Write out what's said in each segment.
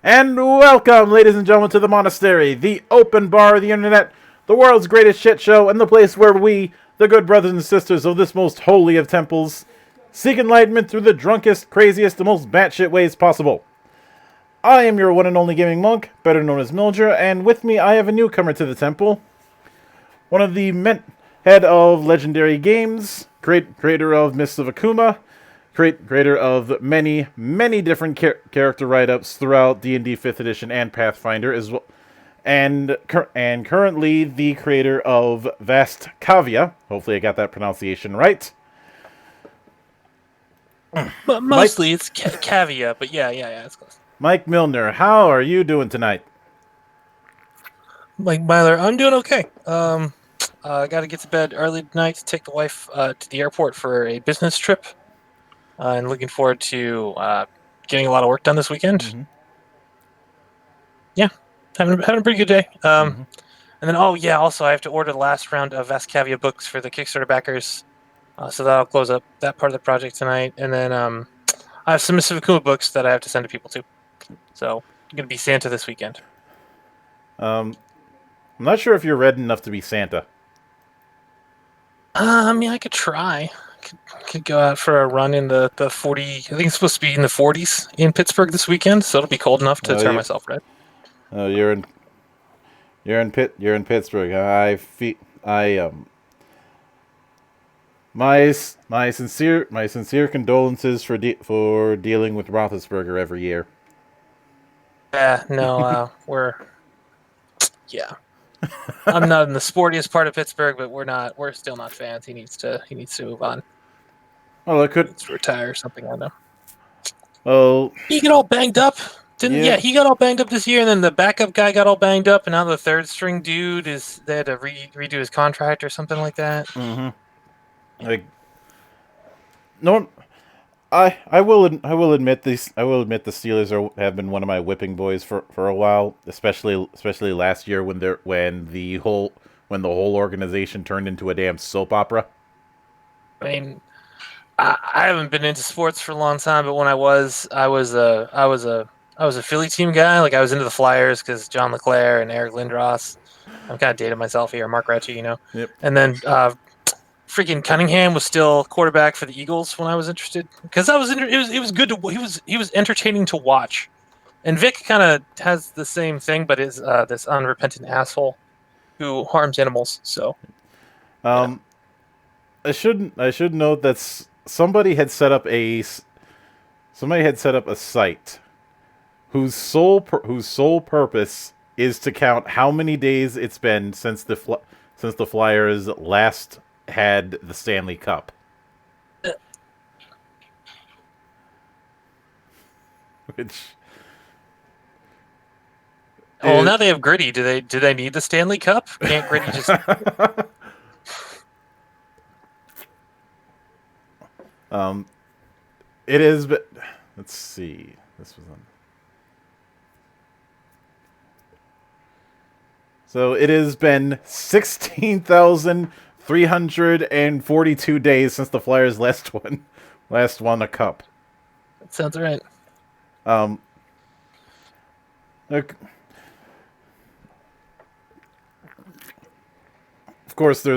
And welcome, ladies and gentlemen, to the Monastery, the open bar of the internet, the world's greatest shit show, and the place where we, the good brothers and sisters of this most holy of temples, seek enlightenment through the drunkest, craziest, and most batshit ways possible. I am your one and only gaming monk, better known as Mildra, and with me I have a newcomer to the temple, one of the head of Legendary Games, creator of Mists of Akuma, creator of many, many different character write-ups throughout D&D 5th Edition and Pathfinder, as well, and currently the creator of Vast Kaviya. Hopefully I got that pronunciation right. But mostly it's Kaviya, but yeah, it's close. Mike Milner, how are you doing tonight? Like Myler, I'm doing okay. I got to get to bed early tonight to take the wife to the airport for a business trip, and looking forward to getting a lot of work done this weekend. Mm-hmm. Yeah, having a pretty good day. And then also I have to order the last round of Vast Kaviya books for the Kickstarter backers, so that'll close up that part of the project tonight. And then I have some Mists of Akuma books that I have to send to people too. So I'm gonna be Santa this weekend. I'm not sure if you're red enough to be Santa. I mean, I could try. Could go out for a run in the 40. I think it's supposed to be in the 40s in Pittsburgh this weekend, so it'll be cold enough to turn myself red. Oh, you're in Pittsburgh. My sincere condolences for dealing with Roethlisberger every year. I'm not in the sportiest part of Pittsburgh, but we're still not fans. He needs to move on. Well, it could retire or something. I don't know. Well, he got all banged up. He got all banged up this year, and then the backup guy got all banged up, and now the third string dude they had to redo his contract or something like that. Mm-hmm. Like, no, I will admit the Steelers have been one of my whipping boys for a while, especially last year when the whole organization turned into a damn soap opera. I mean, I haven't been into sports for a long time, but when I was a Philly team guy. Like, I was into the Flyers because John LeClair and Eric Lindros. I'm kind of dating myself here, Mark Ratchy, Yep. And then freaking Cunningham was still quarterback for the Eagles when I was interested, because it was good to he was entertaining to watch. And Vic kind of has the same thing, but is this unrepentant asshole who harms animals. So, I should note that somebody had set up a site whose sole purpose is to count how many days it's been since the Flyers last had the Stanley Cup. Now they have Gritty. Do they need the Stanley Cup? Can't Gritty just? It is, but let's see. This was on. So it has been 16,342 days since the Flyers last won a cup. That sounds right. Look, of course,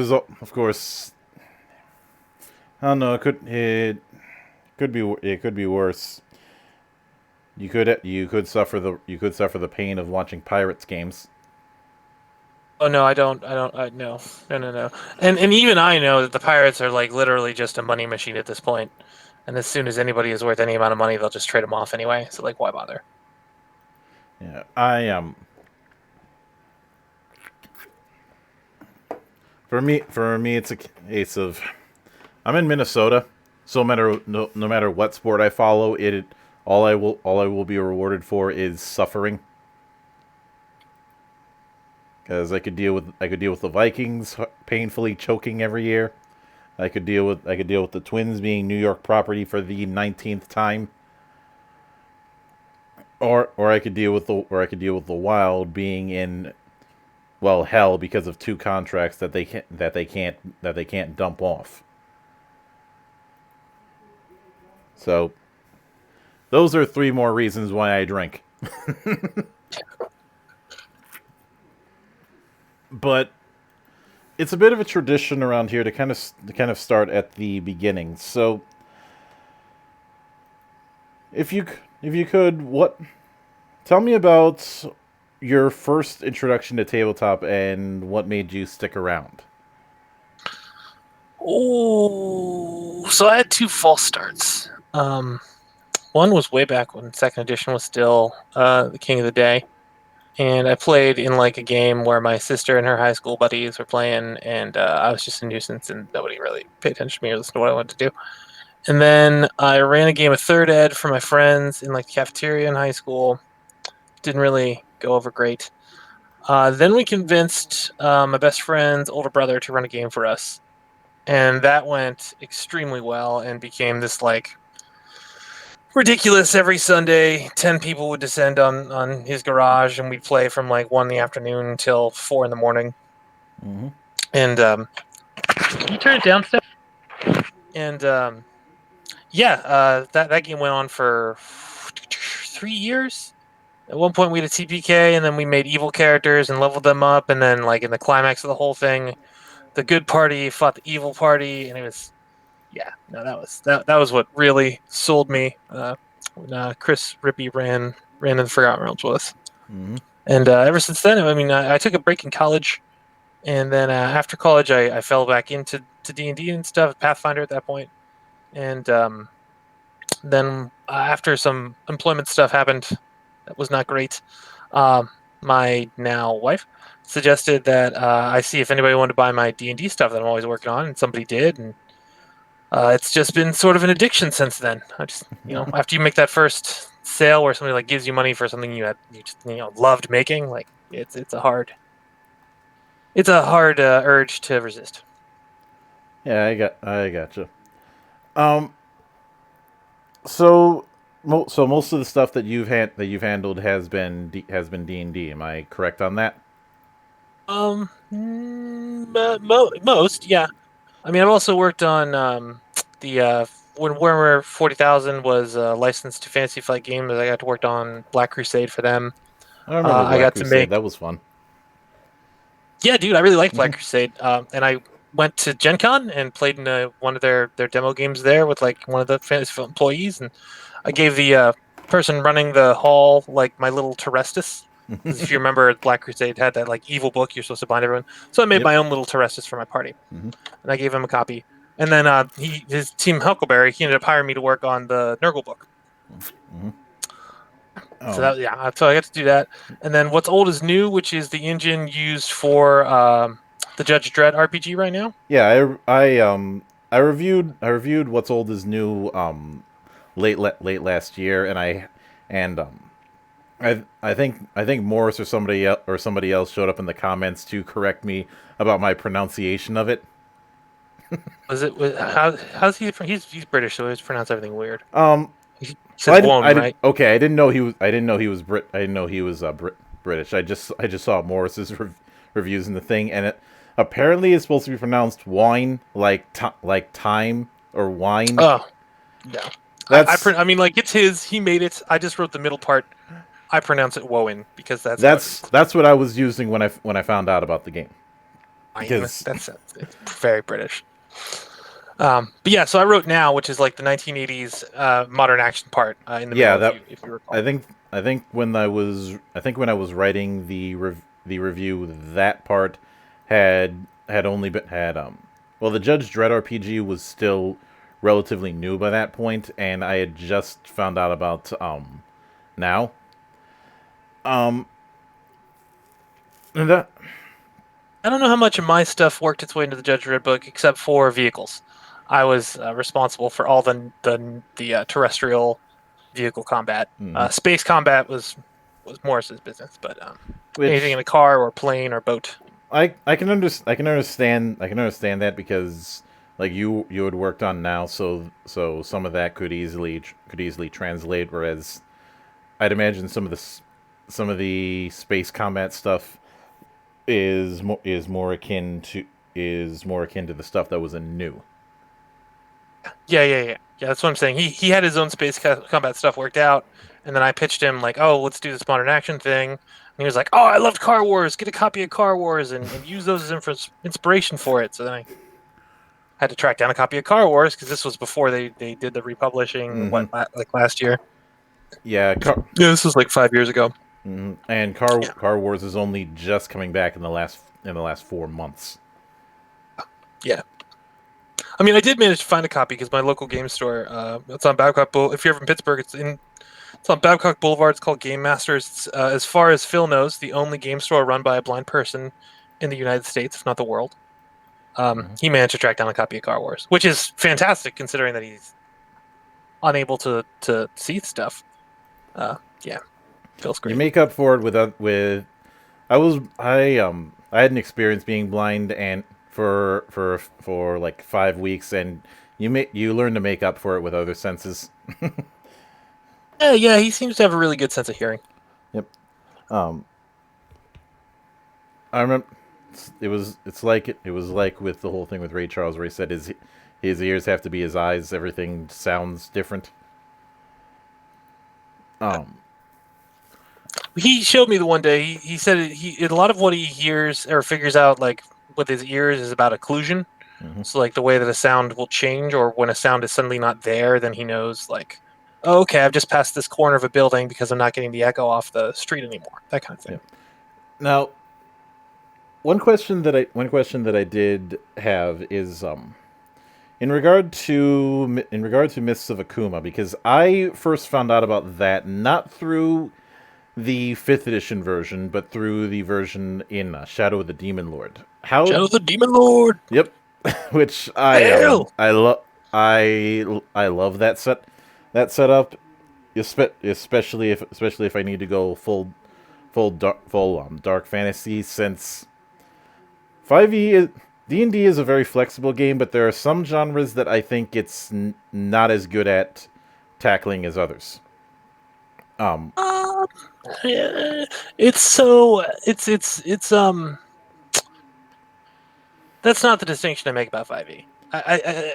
I don't know. It could be worse. You could suffer the pain of watching Pirates games. Oh no, I don't. No. And even I know that the Pirates are like literally just a money machine at this point. And as soon as anybody is worth any amount of money, they'll just trade them off anyway. So like, why bother? Yeah, For me, it's a case of I'm in Minnesota, so no matter what sport I follow, all I will be rewarded for is suffering. Because I could deal with the Vikings painfully choking every year. I could deal with the Twins being New York property for the 19th time. Or I could deal with the Wild being in, well, hell because of two contracts that they can't dump off. So those are three more reasons why I drink. But it's a bit of a tradition around here to kind of start at the beginning. So if you if you could, what tell me about your first introduction to tabletop and what made you stick around. Oh, so I had two false starts. One was way back when second edition was still the king of the day, and I played in like a game where my sister and her high school buddies were playing, and I was just a nuisance, and nobody really paid attention to me or listened to what I wanted to do. And then I ran a game of third ed for my friends in like the cafeteria in high school. Didn't really go over great. Then we convinced my best friend's older brother to run a game for us, and that went extremely well and became this like ridiculous. Every Sunday 10 people would descend on his garage, and we'd play from like 1 in the afternoon until 4 in the morning. Mm-hmm. And can you turn it down, Steph? And yeah, that game went on for 3 years. At one point we had a TPK, and then we made evil characters and leveled them up, and then like in the climax of the whole thing, the good party fought the evil party, and it was, yeah, no, that was what really sold me when Chris Rippey ran in the Forgotten Realms with us. Mm-hmm. And ever since then, I mean, I took a break in college, and then after college, I fell back into D&D and stuff, Pathfinder at that point, and then after some employment stuff happened, that was not great. Um, my now wife suggested that I see if anybody wanted to buy my D&D stuff that I'm always working on, and somebody did, and it's just been sort of an addiction since then. I just, after you make that first sale where somebody like gives you money for something you just loved making, like it's a hard urge to resist. Yeah, I gotcha. Um, so so most of the stuff that you've handled has been D&D. Am I correct on that? Most, yeah. I mean, I've also worked on the when Warhammer 40,000 was licensed to Fantasy Flight Games. I got to work on Black Crusade for them. I remember I Black got to Crusade. make, That was fun. yeah, dude, I really like Mm-hmm. Black Crusade. And I went to Gen Con and played in one of their demo games there with like one of the Fantasy Flight employees, and I gave the person running the hall like my little Terrestus. Because if you remember, Black Crusade had that like evil book you're supposed to bind everyone. So I made Yep. my own little Terrestus for my party, Mm-hmm. and I gave him a copy. And then his team Huckleberry, he ended up hiring me to work on the Nurgle book. Mm-hmm. So Um, so I got to do that. And then what's old is new, which is the engine used for the Judge Dredd RPG right now. yeah, I reviewed What's Old is New late last year, and I think Morris or somebody else showed up in the comments to correct me about my pronunciation of it. How's he? He's British, so he's pronounced everything weird. Um, He well, says "won," right? okay, I didn't know he was I didn't know he was British. I just saw Morris's reviews in the thing, and it apparently is supposed to be pronounced wine, like time or wine. Oh, yeah. That's I mean, like it's his. He made it. I just wrote the middle part. I pronounce it Wowen because that's how it reads. that's what I was using when I found out about the game Fine. because That's it's very British. But yeah, so I wrote now, which is like the 1980s modern action part in the yeah, middle, that if you recall. I think when I was writing the review, that part had only been had well, the Judge Dredd RPG was still relatively new by that point, and I had just found out about now. Um, and that I don't know how much of my stuff worked its way into the Judge Dredd book, except for vehicles. I was responsible for all the terrestrial vehicle combat. mhm. Space combat was Morris's business, but anything in Which a car or plane or boat. I can understand that because like you had worked on now, so some of that could easily translate. Whereas I'd imagine some of the space combat stuff is more akin to the stuff that was in new. Yeah. That's what I'm saying. He had his own space combat stuff worked out, and then I pitched him like, oh, let's do this modern action thing. And he was like, oh, I loved Car Wars. Get a copy of Car Wars and use those as inspiration for it. So then I had to track down a copy of Car Wars because this was before they did the republishing. Hmm. Like last year? Yeah, Yeah, this was like 5 years ago. and Yeah. Car Wars is only just coming back in the last 4 months. Yeah. I mean, I did manage to find a copy because my local game store, it's on Babcock Boulevard. If you're from Pittsburgh, it's on Babcock Boulevard. It's called Game Masters. It's, as far as Phil knows, the only game store run by a blind person in the United States, if not the world. He managed to track down a copy of Car Wars, which is fantastic considering that he's unable to see stuff. Yeah, feels great. You make up for it with I had an experience being blind and for like 5 weeks, and you learn to make up for it with other senses. Yeah. He seems to have a really good sense of hearing. Yep. Um, I remember it was like with the whole thing with Ray Charles, where he said his ears have to be his eyes. Everything sounds different. Um, He showed me the one day. He said a lot of what he hears or figures out like with his ears is about occlusion. mhm. So like the way that a sound will change, or when a sound is suddenly not there, then he knows like, oh, okay, I've just passed this corner of a building because I'm not getting the echo off the street anymore. That kind of thing. Yep. Now, one question that I did have is in regard to Mists of Akuma, because I first found out about that not through the fifth edition version, but through the version in Shadow of the Demon Lord. How? Shadow of the Demon Lord. Yep. Which Hell. I love that setup, especially if I need to go full dark fantasy, since 5e is, D&D is a very flexible game, but there are some genres that I think it's not as good at tackling as others. Yeah, it's so it's. That's not the distinction I make about 5e.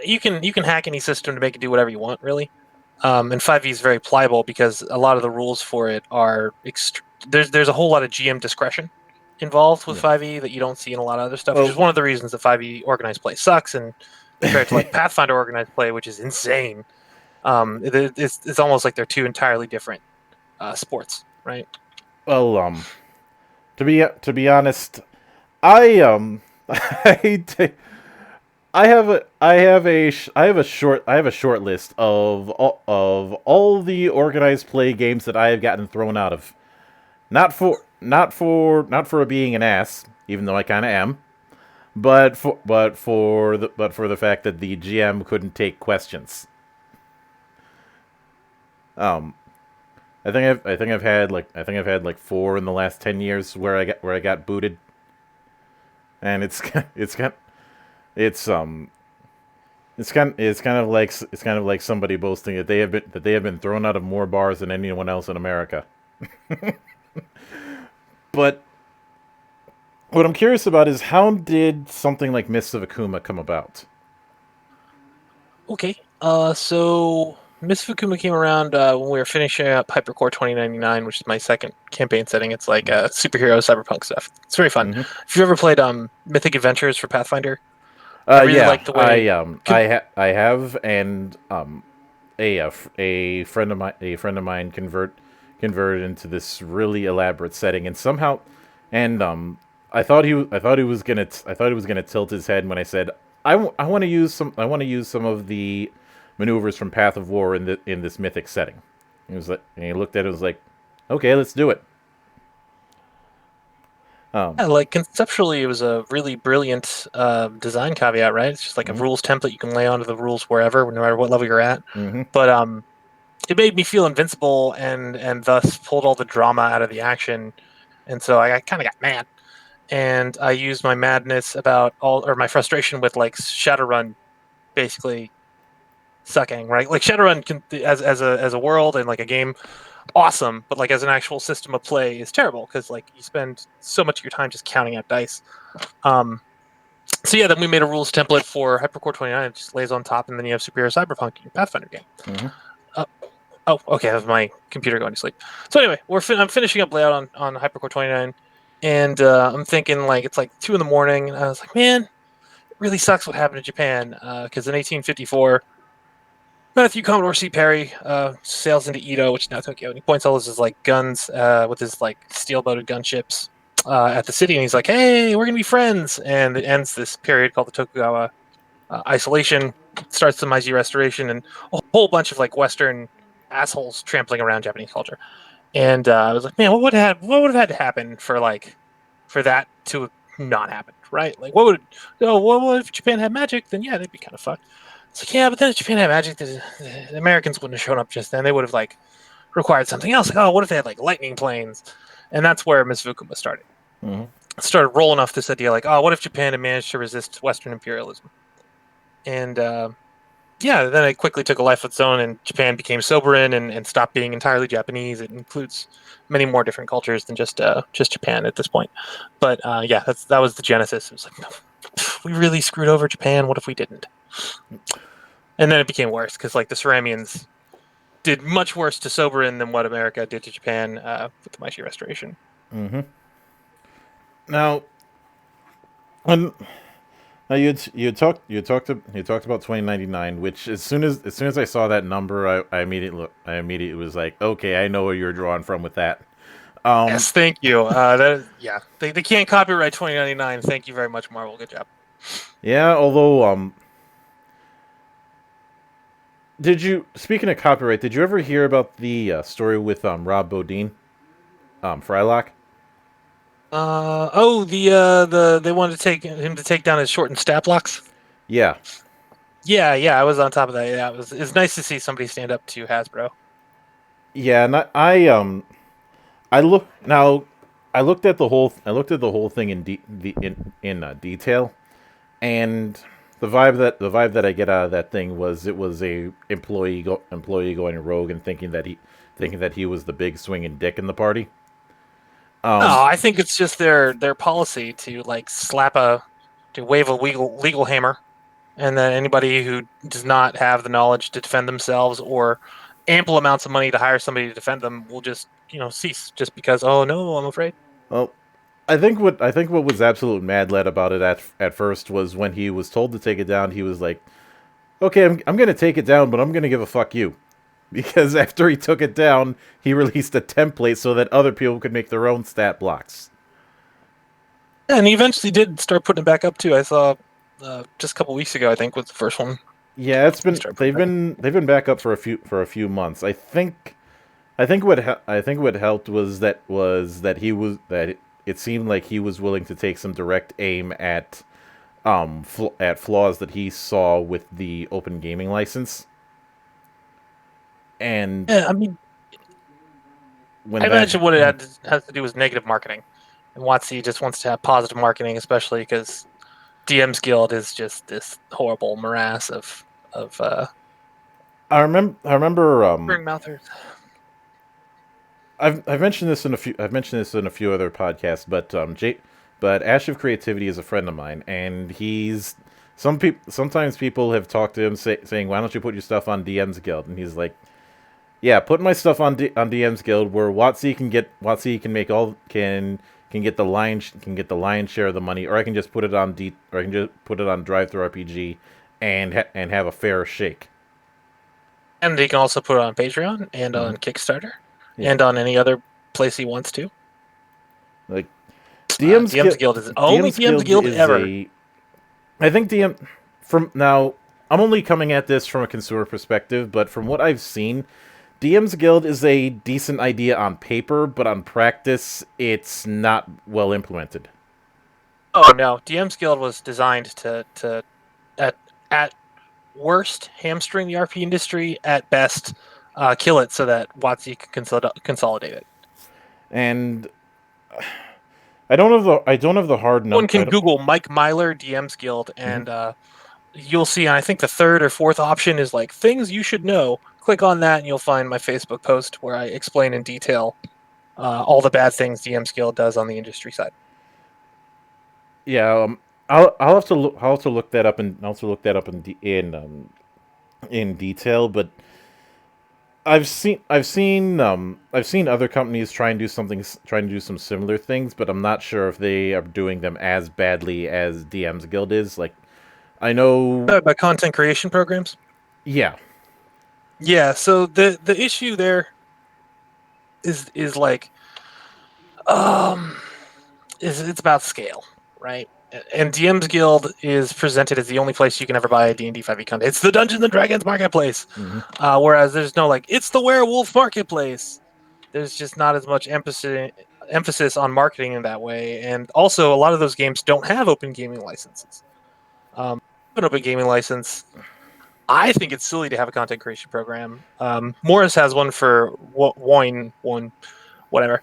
You can hack any system to make it do whatever you want, really. And 5e is very pliable because a lot of the rules for it are there's a whole lot of GM discretion involved with 5e that you don't see in a lot of other stuff, which is one of the reasons that 5e organized play sucks, and compared to like Pathfinder organized play, which is insane. It's almost like they're two entirely different sports, right? Well, to be honest, I I have a short list of all the organized play games that I have gotten thrown out of. Not for being an ass, even though I kind of am, but for the fact that the GM couldn't take questions. Um, I think I've had like four in the last 10 years where I got booted, and it's it's kind of like somebody boasting that they have been thrown out of more bars than anyone else in America. But what I'm curious about is, how did something like Mists of Akuma come about? Okay. So Miss Fukuma came around when we were finishing up Hypercore 2099, which is my second campaign setting. It's like superhero cyberpunk stuff. It's very fun. Mm-hmm. If you've ever played Mythic Adventures for Pathfinder, I really like the way. I have, and a friend of mine converted into this really elaborate setting, and somehow, and I thought he was gonna tilt his head when I said I want to use some of the maneuvers from Path of War in this mythic setting. He was like, and he looked at it and was like, okay, let's do it. Yeah, like conceptually, it was a really brilliant design caveat, right? It's just like a rules template you can lay onto the rules wherever, no matter what level you're at. Mm-hmm. But it made me feel invincible and thus pulled all the drama out of the action. And so I kind of got mad, and I used my madness or my frustration with like Shadowrun, basically sucking, right? Like Shadowrun as a world and like a game, awesome, but like as an actual system of play is terrible because like you spend so much of your time just counting out dice. So yeah, then we made a rules template for HyperCore 29. It just lays on top, and then you have Superior Cyberpunk in your Pathfinder game. Mm-hmm. Oh, okay. That was my computer going to sleep. So anyway, I'm finishing up layout on HyperCore 29, and I'm thinking like it's like 2 in the morning, and I was like, man, it really sucks what happened in Japan because in 1854, Matthew Commodore C. Perry sails into Edo, which is now Tokyo, and he points all his like guns with his like steel-boated gunships at the city, and he's like, "Hey, we're gonna be friends." And it ends this period called the Tokugawa isolation, starts the Meiji Restoration, and a whole bunch of like Western assholes trampling around Japanese culture. And I was like, man, what would have had to happen for like for that to not happen, right? Like, what if Japan had magic? Then yeah, they'd be kind of fucked. It's like, yeah, but then if Japan had magic, the Americans wouldn't have shown up just then. They would have like required something else. Like, oh, what if they had like lightning planes? And that's where Miss Fukuma started. Mm-hmm. Started rolling off this idea, like, oh, what if Japan had managed to resist Western imperialism? And yeah, then it quickly took a life of its own, and Japan became sovereign and stopped being entirely Japanese. It includes many more different cultures than just Japan at this point. But yeah, that was the genesis. It was like, no, we really screwed over Japan. What if we didn't? And then it became worse because like the Ceramians did much worse to Soberon than what America did to Japan with the Meiji Restoration. Mm-hmm. Now, when now you talked about 2099, which as soon as I saw that number, I immediately was like, okay, I know where you're drawing from with that. Yes, thank you. Yeah, they can't copyright 2099. Thank you very much, Marvel. Good job. Yeah, although did you speaking of copyright, did you ever hear about the story with Rob Bodine, Frylock? The they wanted to take him to take down his short and stat blocks. Yeah, Yeah, I was on top of that. Yeah, it's nice to see somebody stand up to Hasbro. yeah, and I look now. I looked at the whole thing in detail, and the vibe that I get out of that thing was it was a employee going rogue and thinking that he was the big swinging dick in the party. No, Um, I think it's just their policy to like to wave a legal hammer, and then anybody who does not have the knowledge to defend themselves or ample amounts of money to hire somebody to defend them will just cease just because, oh no, I'm afraid. well, I think what was absolute mad led about it at first was when he was told to take it down. He was like, "Okay, I'm gonna take it down, but I'm gonna give a fuck you." Because after he took it down, he released a template so that other people could make their own stat blocks. Yeah, and he eventually did start putting it back up too. I saw just a couple weeks ago, I think, was the first one. Yeah, it's He been started putting it back up. they've been back up for a few months. I think what helped was that it seemed like he was willing to take some direct aim at at flaws that he saw with the open gaming license. And Yeah, I mean, I when that imagine what it has to do with negative marketing, and WotC just wants to have positive marketing, especially because DM's Guild is just this horrible morass of I remember ring mouthers. I've mentioned this in a few other podcasts, but Ash of Creativity is a friend of mine, and he's sometimes people have talked to him saying, "Why don't you put your stuff on DM's Guild?" And he's like, "Yeah, put my stuff on on DM's Guild, where WotC can make all can get the lion's share of the money, or I can just put it on or I can just put it on Drive Through RPG and have a fair shake." And he can also put it on Patreon and Hmm. on Kickstarter Yeah, and on any other place he wants to. like DM's Guild is the only DM's DM's Guild Guild is ever. a I think from now I'm only coming at this from a consumer perspective, but from what I've seen, DM's Guild is a decent idea on paper, but on practice, it's not well implemented. Oh no, DM's Guild was designed to at at worst hamstring the RP industry, at best kill it so that WotC can consolidate it. And I don't have the hard One number. can Google Mike Myler DM's Guild, and you'll see. I think the third or fourth option is like things you should know. Click on that, and you'll find my Facebook post where I explain in detail all the bad things DM's Guild does on the industry side. Yeah, I'll have to look. I'll have to look that up and also look that up in detail. But I've seen other companies try and do some similar things, but I'm not sure if they are doing them as badly as DM's Guild is. Like I know, By content creation programs. yeah, Yeah. So the issue there is like um is it's about scale, right? And DM's Guild is presented as the only place you can ever buy a D&D 5e content. It's the Dungeons and Dragons marketplace. hmm Whereas there's no like it's the werewolf marketplace. There's just not as much emphasis on marketing in that way, and also a lot of those games don't have open gaming licenses. An open gaming license, I think it's silly to have a content creation program. Morris has one for wine, one, whatever.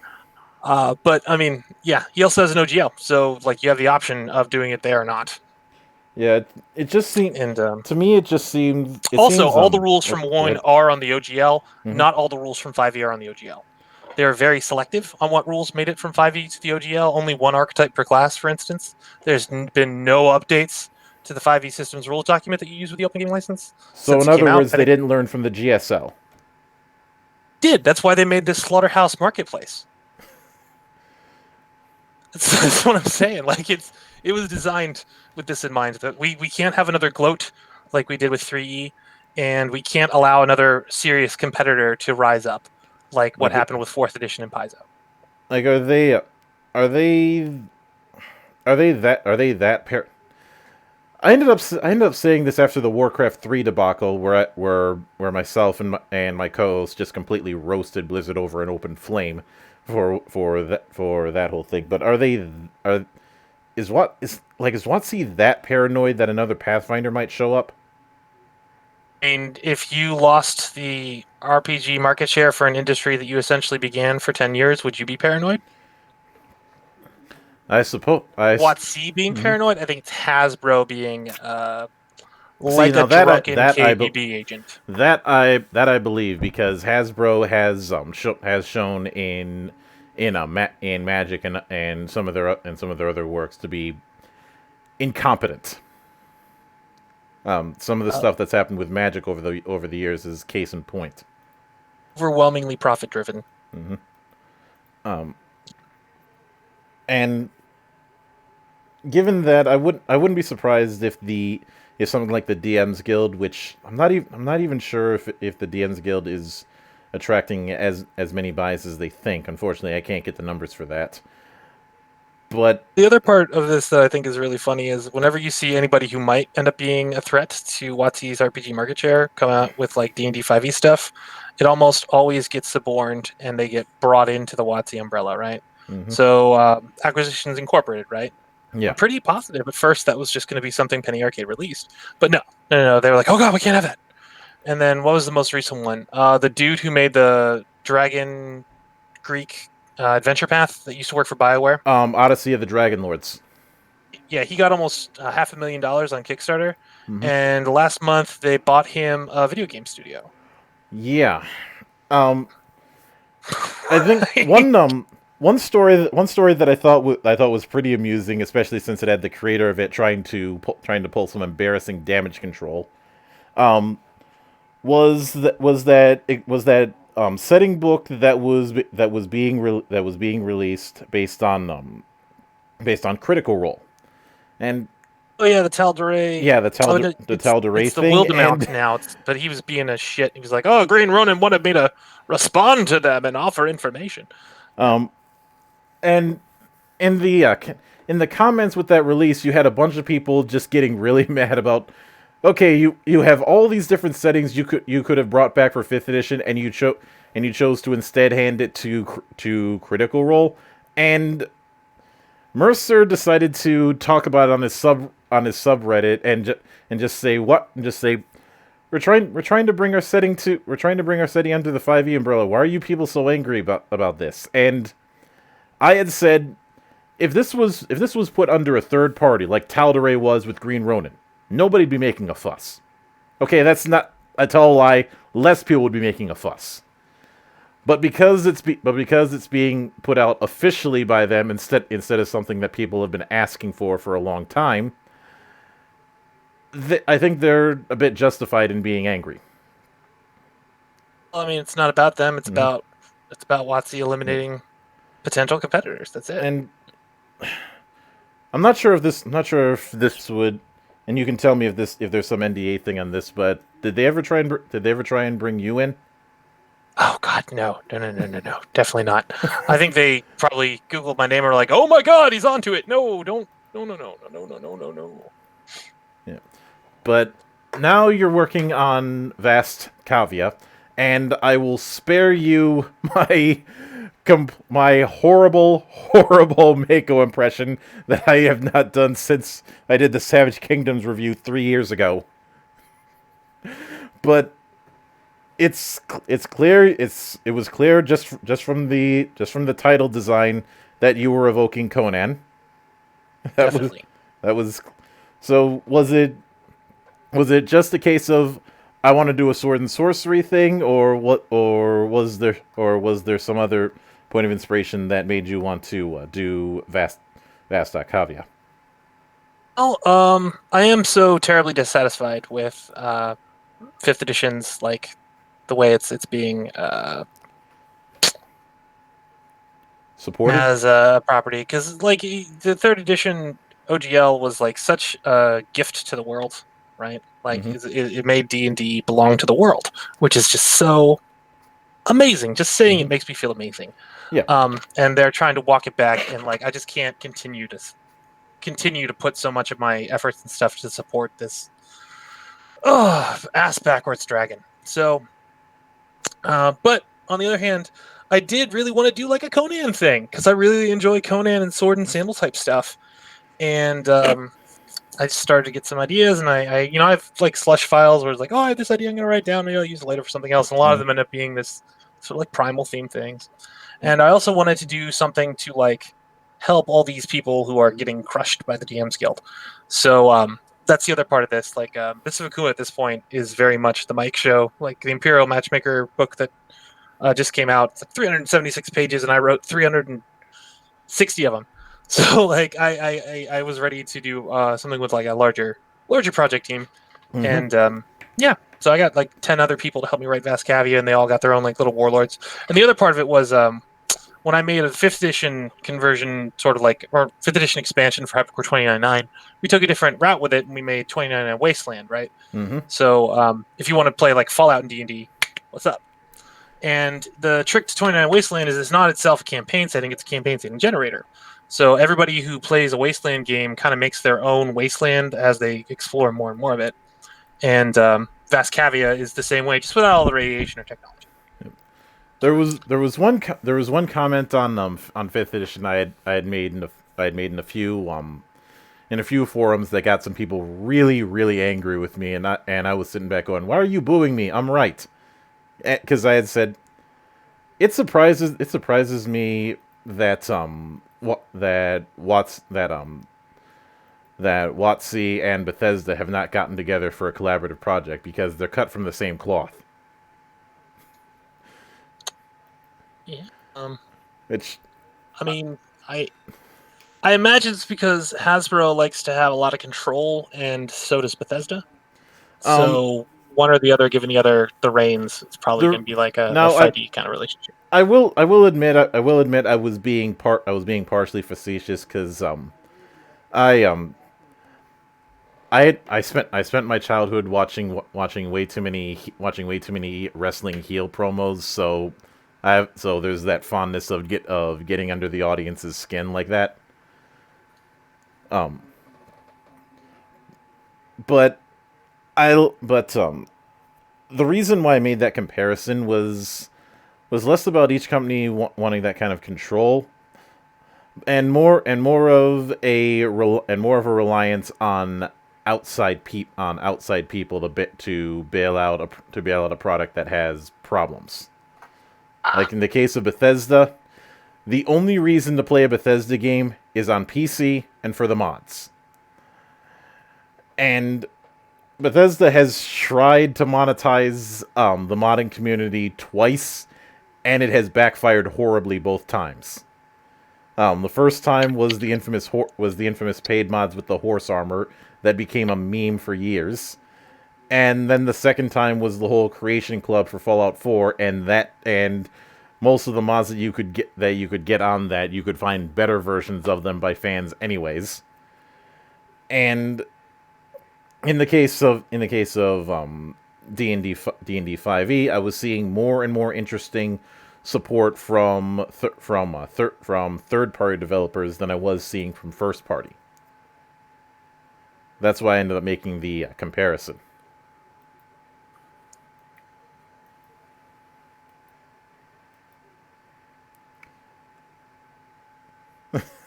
But I mean, yeah, he also has an OGL, so like you have the option of doing it there or not. yeah. It just seemed And to me. It just seemed. It also, seems all the rules oh, from go one ahead. are on the OGL. hmm Not all the rules from 5e are on the OGL. They're very selective on what rules made it from 5e to the OGL. Only one archetype per class, for instance. There's been no updates to the 5e systems rules document that you use with the open game license So since in it came other out. words, And they it didn't learn from the GSL. did. That's why they made this slaughterhouse marketplace. That's what I'm saying. Like it was designed with this in mind that we can't have another gloat like we did with 3e, and we can't allow another serious competitor to rise up like what Like happened with 4th edition and Paizo. like are they are they that pair? I ended up saying this after the Warcraft 3 debacle, where myself and my co-host just completely roasted Blizzard over an open flame for that whole thing. But are is WotC that paranoid that another Pathfinder might show up? And if you lost the RPG market share for an industry that you essentially began for 10 years, would you be paranoid? I suppose WotC being mhm. paranoid? I think it's Hasbro being See like a now drunken KGB agent. that I believe because Hasbro has shown in Magic and some of their other works to be incompetent. Some of the Uh, stuff that's happened with Magic over the years is case in point. Overwhelmingly profit driven. hmm Um, and given that, I wouldn't be surprised if something like the DM's Guild, which I'm not even sure if the DM's Guild is attracting as many buys as they think. Unfortunately, I can't get the numbers for that. But The other part of this that I think is really funny is whenever you see anybody who might end up being a threat to WotC's RPG market share come out with like D&D 5e stuff, it almost always gets suborned and they get brought into the WotC umbrella, right? mhm, So Acquisitions Incorporated, right? I'm yeah, pretty positive at first that was just going to be something Penny Arcade released, but no. They were like, oh god, we can't have that. And then what was the most recent one? The dude who made the Dragon Greek adventure path that used to work for BioWare. Odyssey of the Dragon Lords. Yeah, he got almost $500,000 on Kickstarter, hmm and last month they bought him a video game studio. Yeah. Um, I think one story that I thought was pretty amusing, especially since it had the creator of it trying to pull some embarrassing damage control. Um, was that setting book that was being released based on Critical Role, and Oh yeah, the Tal'Darai. yeah, Oh, the Tal'Darai it's the thing, Wildemount and now. But he was being a shit. He was like, "Oh, Green Ronin wanted me to respond to them and offer information." Yeah. um and in the comments with that release, you had a bunch of people just getting really mad about. Okay, you have all these different settings you could have brought back for 5th edition, and you chose to instead hand it to Critical Role, and Mercer decided to talk about it on his subreddit and just say we're trying to bring our setting under the 5e umbrella. Why are you people so angry about this? And I had said if this was put under a third party like Tal'Darai was with Green Ronin, nobody'd be making a fuss. Okay, that's not a total lie. Less people would be making a fuss. But because it's being put out officially by them instead of something that people have been asking for a long time, I think they're a bit justified in being angry. Well, I mean, it's not about them. It's Mhm. about WotC Yeah. eliminating potential competitors. That's it. And I'm not sure if this. I'm not sure if this would. And you can tell me if there's some NDA thing on this. But did they ever try and bring you in? Oh God, no, no, no, no, no, no, definitely not. I think they probably Googled my name and were like, "Oh my God, he's onto it." No, don't, no, no, no, no, no, no, no, no. Yeah. But now you're working on Vast Kaviya, and I will spare you my horrible, horrible Mako impression that I have not done since I did the Savage Kingdoms review 3 years ago. But it's clear it was clear just from the title design that you were evoking Conan. That was Definitely. that was so was it just a case of I want to do a sword and sorcery thing, or what, or was there some other point of inspiration that made you want to do Vast Kavya? Oh, I am so terribly dissatisfied with fifth edition's like the way it's being Supported? as a property because like the third edition OGL was like such a gift to the world, right? Like Mm-hmm. it made D&D belong to the world, which is just so amazing. Just saying Mm-hmm. it makes me feel amazing. Yeah. And they're trying to walk it back, and like I just can't continue to put so much of my efforts and stuff to support this ass backwards dragon. So, but on the other hand, I did really want to do like a Conan thing because I really enjoy Conan and sword and sandal type stuff, and I just started to get some ideas, and I have like slush files where it's like, oh, I have this idea I'm going to write down, maybe I'll use it later for something else, and a lot of Mm-hmm. them end up being this sort of like primal theme things. And I also wanted to do something to like help all these people who are getting crushed by the DM's Guild. So that's the other part of this. Like this Vakua at this point is very much the Mike show, like the Imperial Matchmaker book that just came out. It's like 376 pages, and I wrote 360 of them. So like I was ready to do something with like a larger project team, Mm-hmm. and yeah. So I got like 10 other people to help me write Vascavia, and they all got their own like little warlords. And the other part of it was when I made a fifth edition conversion, sort of like, or fifth edition expansion for Hypercore 2099, we took a different route with it, and we made 2099 Wasteland, right? Mm-hmm. So if you want to play like Fallout in D&D, what's up? And the trick to 29 Wasteland is it's not itself a campaign setting, it's a campaign setting generator. So everybody who plays a Wasteland game kind of makes their own Wasteland as they explore more and more of it. And Vascavia is the same way, just without all the radiation or technology. There was one comment on fifth edition I had made in a few forums that got some people really angry with me, and I was sitting back going, why are you booing me? I'm right, because I had said it surprises me that what that Watts that WotC and Bethesda have not gotten together for a collaborative project because they're cut from the same cloth. Yeah. Um, Which I mean, I imagine it's because Hasbro likes to have a lot of control, and so does Bethesda. um So one or the other giving the other the reins, it's probably the going to be like a now fighty kind of relationship. I will admit I was being partially facetious because I I spent my childhood watching way too many wrestling heel promos, so there's that fondness of getting under the audience's skin like that. Um, but the reason why I made that comparison was less about each company wanting that kind of control, and more of a reliance on outside people to bail out a product that has problems. Ah, Like in the case of Bethesda, the only reason to play a Bethesda game is on PC and for the mods. And Bethesda has tried to monetize the modding community twice, and it has backfired horribly both times. The first time was the infamous paid mods with the horse armor that became a meme for years. And then the second time was the whole creation club for Fallout 4, and most of the mods that you could get on that, you could find better versions of them by fans anyways. And in the case of D&D 5e, I was seeing more and more interesting support from third party developers than I was seeing from first party. That's why I ended up making the comparison.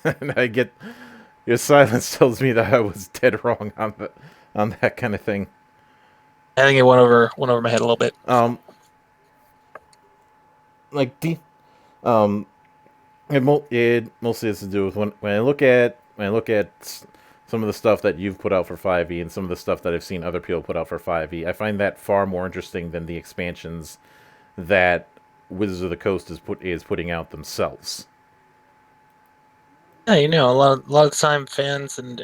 And I get your silence tells me that I was dead wrong on that kind of thing. I think it went over my head a little bit. Like it mostly has to do with when I look at some of the stuff that you've put out for 5e and some of the stuff that I've seen other people put out for 5e. I find that far more interesting than the expansions that Wizards of the Coast is putting out themselves. Yeah, a lot of time fans and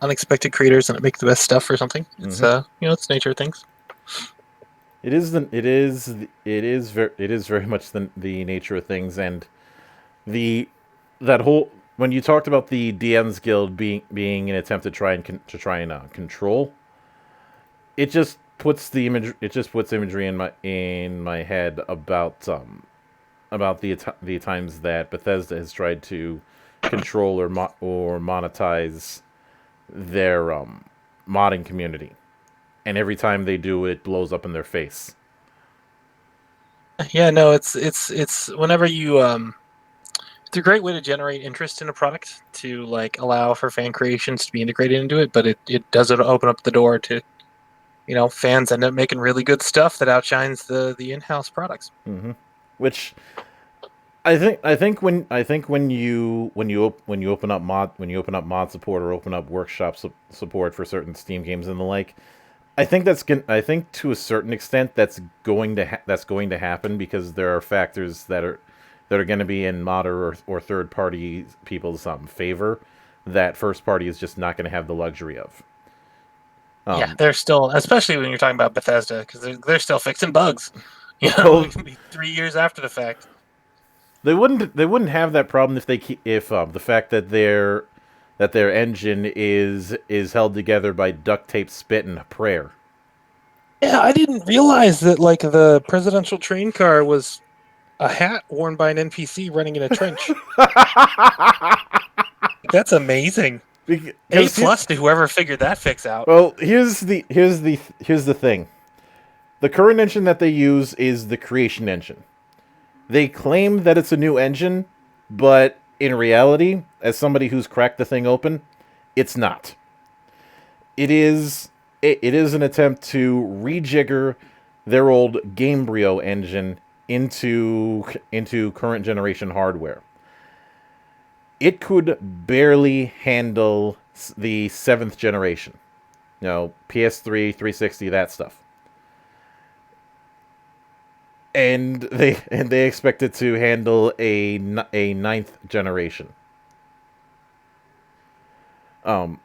unexpected creators that make the best stuff for something. It's it's the nature of things. It is very much the nature of things, and that whole when you talked about the DM's Guild being an attempt to try and control, it just puts imagery in my head about the times that Bethesda has tried to control or monetize their modding community, and every time they do, it blows up in their face. Yeah, no, it's whenever you it's a great way to generate interest in a product to like allow for fan creations to be integrated into it, but it doesn't open up the door to fans end up making really good stuff that outshines the in-house products. Mm-hmm. Which I think when you open up mod support or open up workshop support for certain Steam games and the like, I think to a certain extent that's going to happen because there are factors that are going to be in modder or third party people's favor that first party is just not going to have the luxury of. Yeah, they're still, especially when you're talking about Bethesda, because they're still fixing bugs. It can be 3 years after the fact. They wouldn't have that problem if the fact that their engine is held together by duct tape, spit, and a prayer. Yeah, I didn't realize that like the presidential train car was a hat worn by an NPC running in a trench. That's amazing. A+ to whoever figured that fix out. Well, here's the thing. The current engine that they use is the creation engine. They claim that it's a new engine, but in reality, as somebody who's cracked the thing open, it's not. It is an attempt to rejigger their old Gamebryo engine into current generation hardware. It could barely handle the 7th generation. PS3, 360, that stuff. And they expect it to handle a 9th generation. Saying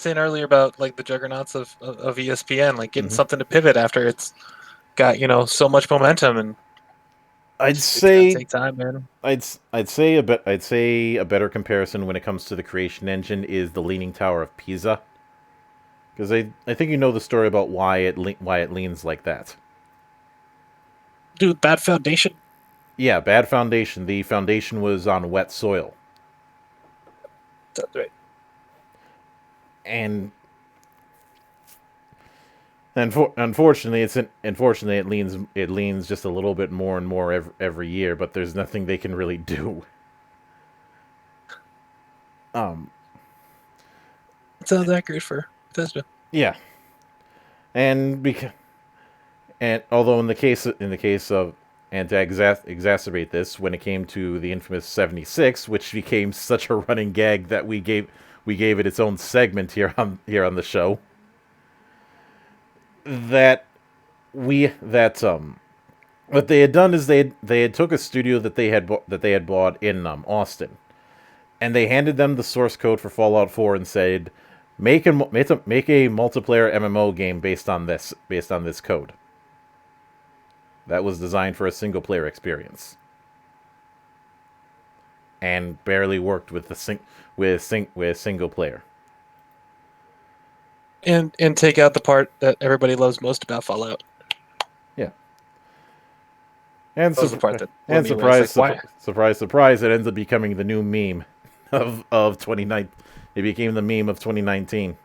earlier about like the juggernauts of ESPN, like getting something to pivot after it's got so much momentum, and it's gonna take time, man. I'd say a better comparison when it comes to the creation engine is the Leaning Tower of Pisa, because I think you know the story about why it leans like that. Dude, bad foundation. Yeah, bad foundation. The foundation was on wet soil. That's right. And unfortunately, it leans just a little bit more and more every year. But there's nothing they can really do. It sounds accurate for Bethesda. Yeah, and although in the case of and to exacerbate this, when it came to the infamous 76, which became such a running gag that we gave it its own segment here on the show. what they had done is they had took a studio that they had bought in Austin, and they handed them the source code for Fallout 4 and said, make a multiplayer MMO game based on this code that was designed for a single player experience and barely worked with with single player. And take out the part that everybody loves most about Fallout. Yeah. And That was the part that blew me away. It's like, why? surprise, surprise! It ends up becoming the new meme of 2019. It became the meme of 2019.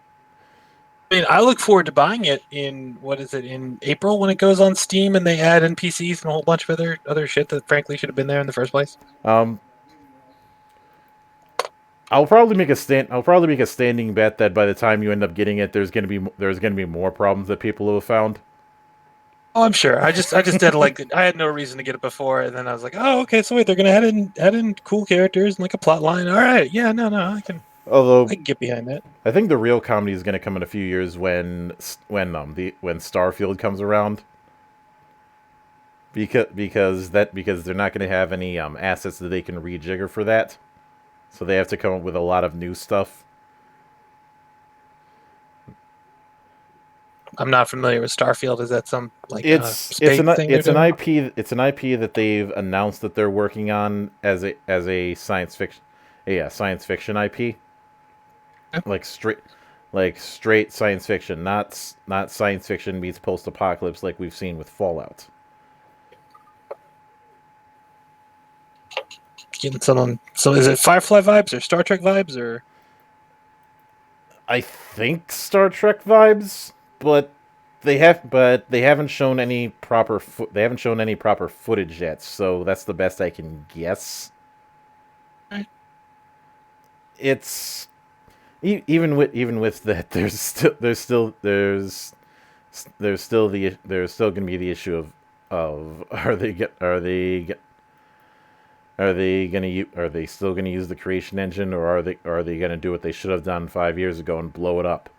I mean, I look forward to buying it in in April when it goes on Steam and they add NPCs and a whole bunch of other shit that frankly should have been there in the first place. I'll probably make a standing bet that by the time you end up getting it, there's gonna be more problems that people have found. Oh, I'm sure. I just did I had no reason to get it before, and then I was like, oh, okay, so wait, they're gonna add in cool characters and like a plot line. All right, yeah, no, I can Although get behind that. I think the real comedy is going to come in a few years when Starfield comes around, because they're not going to have any assets that they can rejigger for that, so they have to come up with a lot of new stuff. I'm not familiar with Starfield. Is that some it's an IP that they've announced that they're working on as a science fiction IP. Like straight science fiction, not science fiction meets post apocalypse like we've seen with Fallout. Getting someone. So is it Firefly vibes or Star Trek vibes or? I think Star Trek vibes, but they haven't shown any proper footage yet, so that's the best I can guess. Right. It's even with that, there's still going to be the issue of are they still going to use the creation engine, or are they going to do what they should have done 5 years ago and blow it up?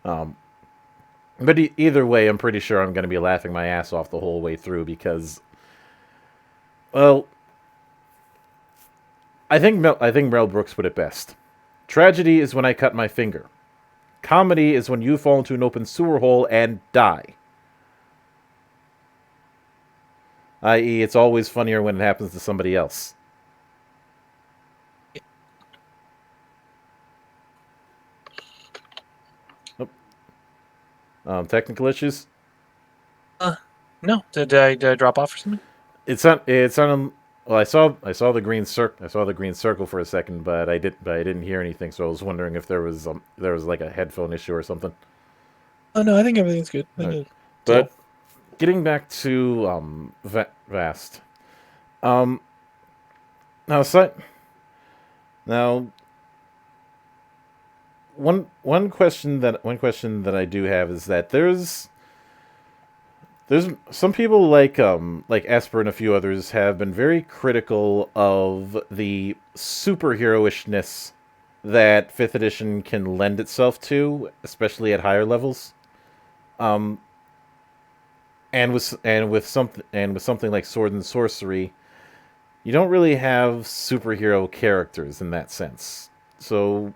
But either way, I'm pretty sure I'm going to be laughing my ass off the whole way through because, well, I think Mel Brooks put it best. Tragedy is when I cut my finger. Comedy is when you fall into an open sewer hole and die. I.e., it's always funnier when it happens to somebody else. Technical issues? No. Did I drop off or something? It's on. Well, I saw the green circle for a second, but I didn't hear anything. So I was wondering if there was like a headphone issue or something. Oh no, I think everything's good. Right. But getting back to Vast. Now one question that I do have is that there's some people like Esper and a few others have been very critical of the superheroishness that 5th edition can lend itself to, especially at higher levels. And with something like Sword and Sorcery, you don't really have superhero characters in that sense. So,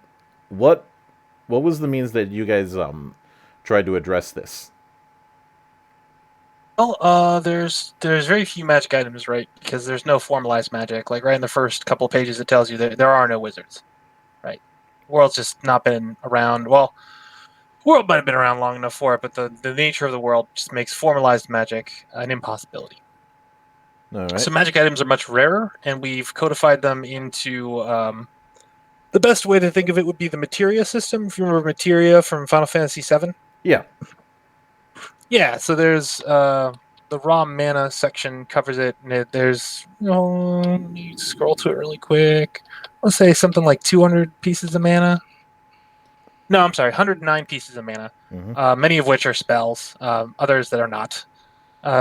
what was the means that you guys tried to address this? Well, there's very few magic items, right? Because there's no formalized magic. Like right in the first couple of pages, it tells you there are no wizards, right? The world's just not been around. Well, the world might have been around long enough for it, but the nature of the world just makes formalized magic an impossibility. All right. So magic items are much rarer, and we've codified them into the best way to think of it would be the materia system. If you remember materia from Final Fantasy VII. Yeah. Yeah, so there's the raw mana section covers it, and there's let me scroll to it really quick. Let's say something like 200 pieces of mana. No, I'm sorry, 109 pieces of mana. Mm-hmm. Many of which are spells, others that are not.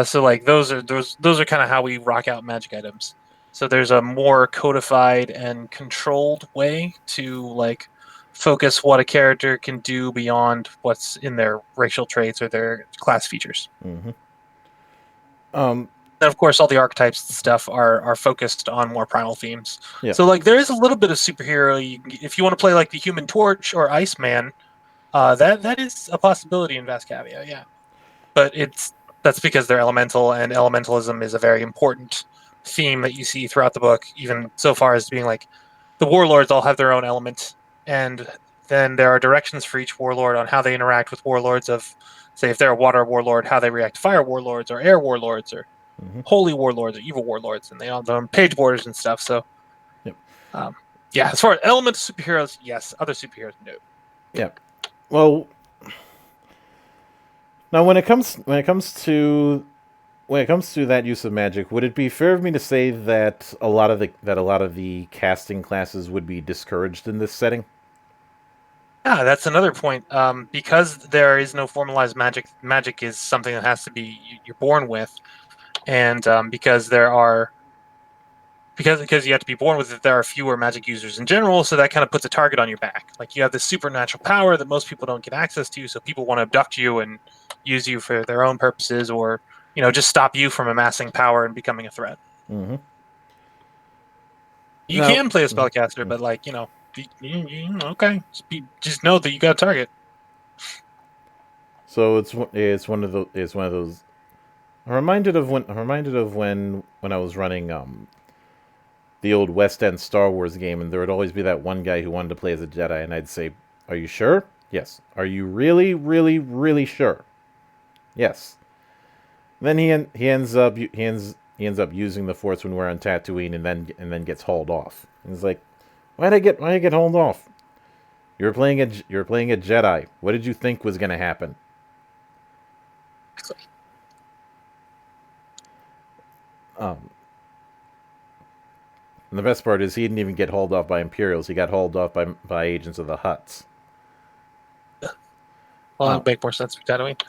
So like those are kind of how we rock out magic items. So there's a more codified and controlled way to like focus what a character can do beyond what's in their racial traits or their class features. Mm-hmm. Um, And of course, all the archetypes and stuff are focused on more primal themes. yeah. So like there is a little bit of superhero. If you want to play like the Human Torch or Iceman, that is a possibility in Vascavia. Yeah, but that's because they're elemental, and elementalism is a very important theme that you see throughout the book. Even so far as being like the warlords all have their own element, and then there are directions for each warlord on how they interact with warlords. Of say, if they're a water warlord, how they react to fire warlords or air warlords or Mm-hmm. holy warlords or evil warlords, and they all have their own page borders and stuff. So, Yep. um, yeah, as far as elements of superheroes, yes. Other superheroes, no. Yeah. Well, now when it comes to that use of magic, would it be fair of me to say that a lot of the casting classes would be discouraged in this setting? Yeah, that's another point. Because there is no formalized magic. Magic is something that has to be you're born with, and because you have to be born with it, there are fewer magic users in general. So that kind of puts a target on your back. Like you have this supernatural power that most people don't get access to. So people want to abduct you and use you for their own purposes, or just stop you from amassing power and becoming a threat. Mm-hmm. You Now, can play a spellcaster, mm-hmm. but okay, just know that you got a target. So it's one of those. I'm reminded of when I was running the old West End Star Wars game, and there would always be that one guy who wanted to play as a Jedi, and I'd say, "Are you sure? Yes. Are you really, really, really sure? Yes." Then he ends up using the Force when we're on Tatooine, and then gets hauled off. And he's like, why did I get hauled off? You were playing a Jedi. What did you think was going to happen? Um, and the best part is he didn't even get hauled off by Imperials. He got hauled off by agents of the Hutts. Well, that Um, would make more sense for Tatooine.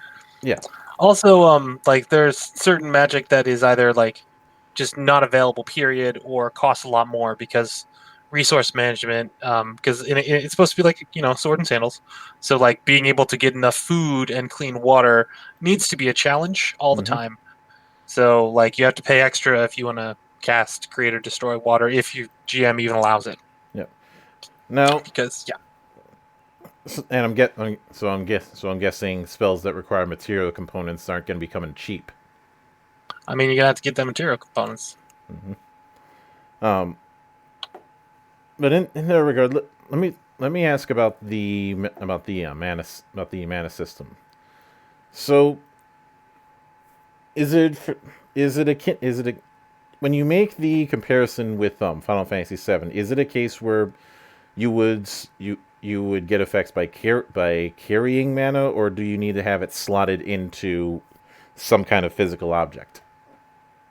yeah. Also, like there's certain magic that is either like just not available, period, or costs a lot more because resource management. Because it's supposed to be like sword and sandals, so like being able to get enough food and clean water needs to be a challenge all the Mm-hmm. time. So like you have to pay extra if you want to cast, create, or destroy water if your GM even allows it. Yeah. Now, Because yeah, and I'm guessing spells that require material components aren't going to be coming cheap. I mean you're gonna have to get them material components. Mm-hmm. Um, but in that regard, let me ask about the mana system. So is it is it a when you make the comparison with Final Fantasy VII, is it a case where you would you would get effects by carrying mana, or do you need to have it slotted into some kind of physical object?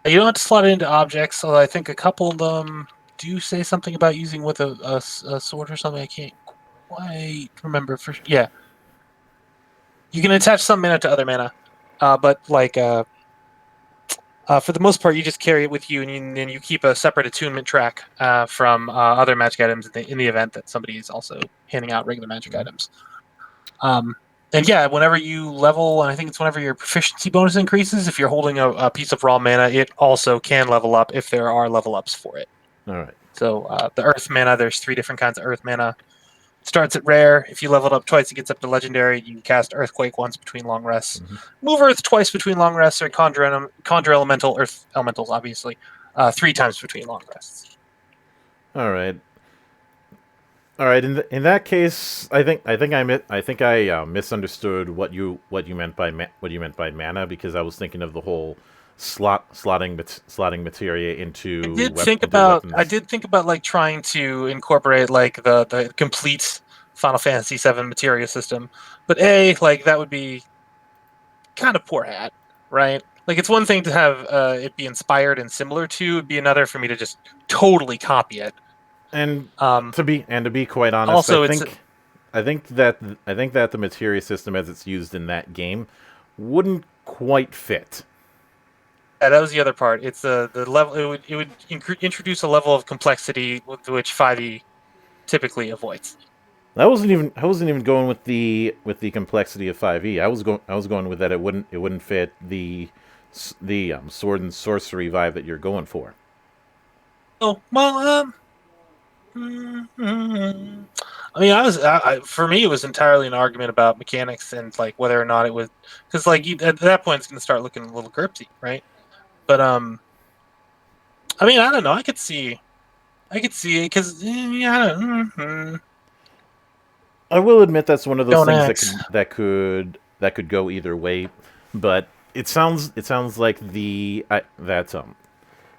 You don't have to slot it into objects, although I think a couple of them do say something about using with a sword or something. I can't quite remember for yeah. You can attach some mana to other mana, but like for the most part, you just carry it with you, and you keep a separate attunement track from other magic items in the event that somebody is also handing out regular magic Mm-hmm. items. Um, and yeah, whenever you level, and I think it's whenever your proficiency bonus increases, if you're holding a piece of raw mana, it also can level up if there are level ups for it. All right. So the earth mana, there's 3 different kinds of earth mana. It starts at rare. If you level it up twice, it gets up to legendary. You can cast Earthquake once between long rests. Mm-hmm. Move Earth twice between long rests, or conjure elemental Earth elementals, obviously, 3 times between long rests. All right. All right. In that case, I think I misunderstood what you meant by what you meant by mana, because I was thinking of the whole slotting materia I weapons. did think about like trying to incorporate like the complete Final Fantasy VII materia system, but like that would be kind of poor hat, right? Like it's one thing to have it be inspired and similar to, it'd be another for me to just totally copy it. And Um, to be quite honest, Also, it's I think that the materia system as it's used in that game wouldn't quite fit. yeah, that was the other part. It's the level. It would introduce a level of complexity with which 5e typically avoids. I wasn't even going with the complexity of 5e. I was going with that it wouldn't fit sword and sorcery vibe that you're going for. Oh well, I mean, for me, it was entirely an argument about mechanics and like whether or not it was because like at that point it's going to start looking a little gripsy, right? But I mean, I don't know. I could see it because yeah, I will admit that's one of those don't things that axe. could go either way, but it sounds like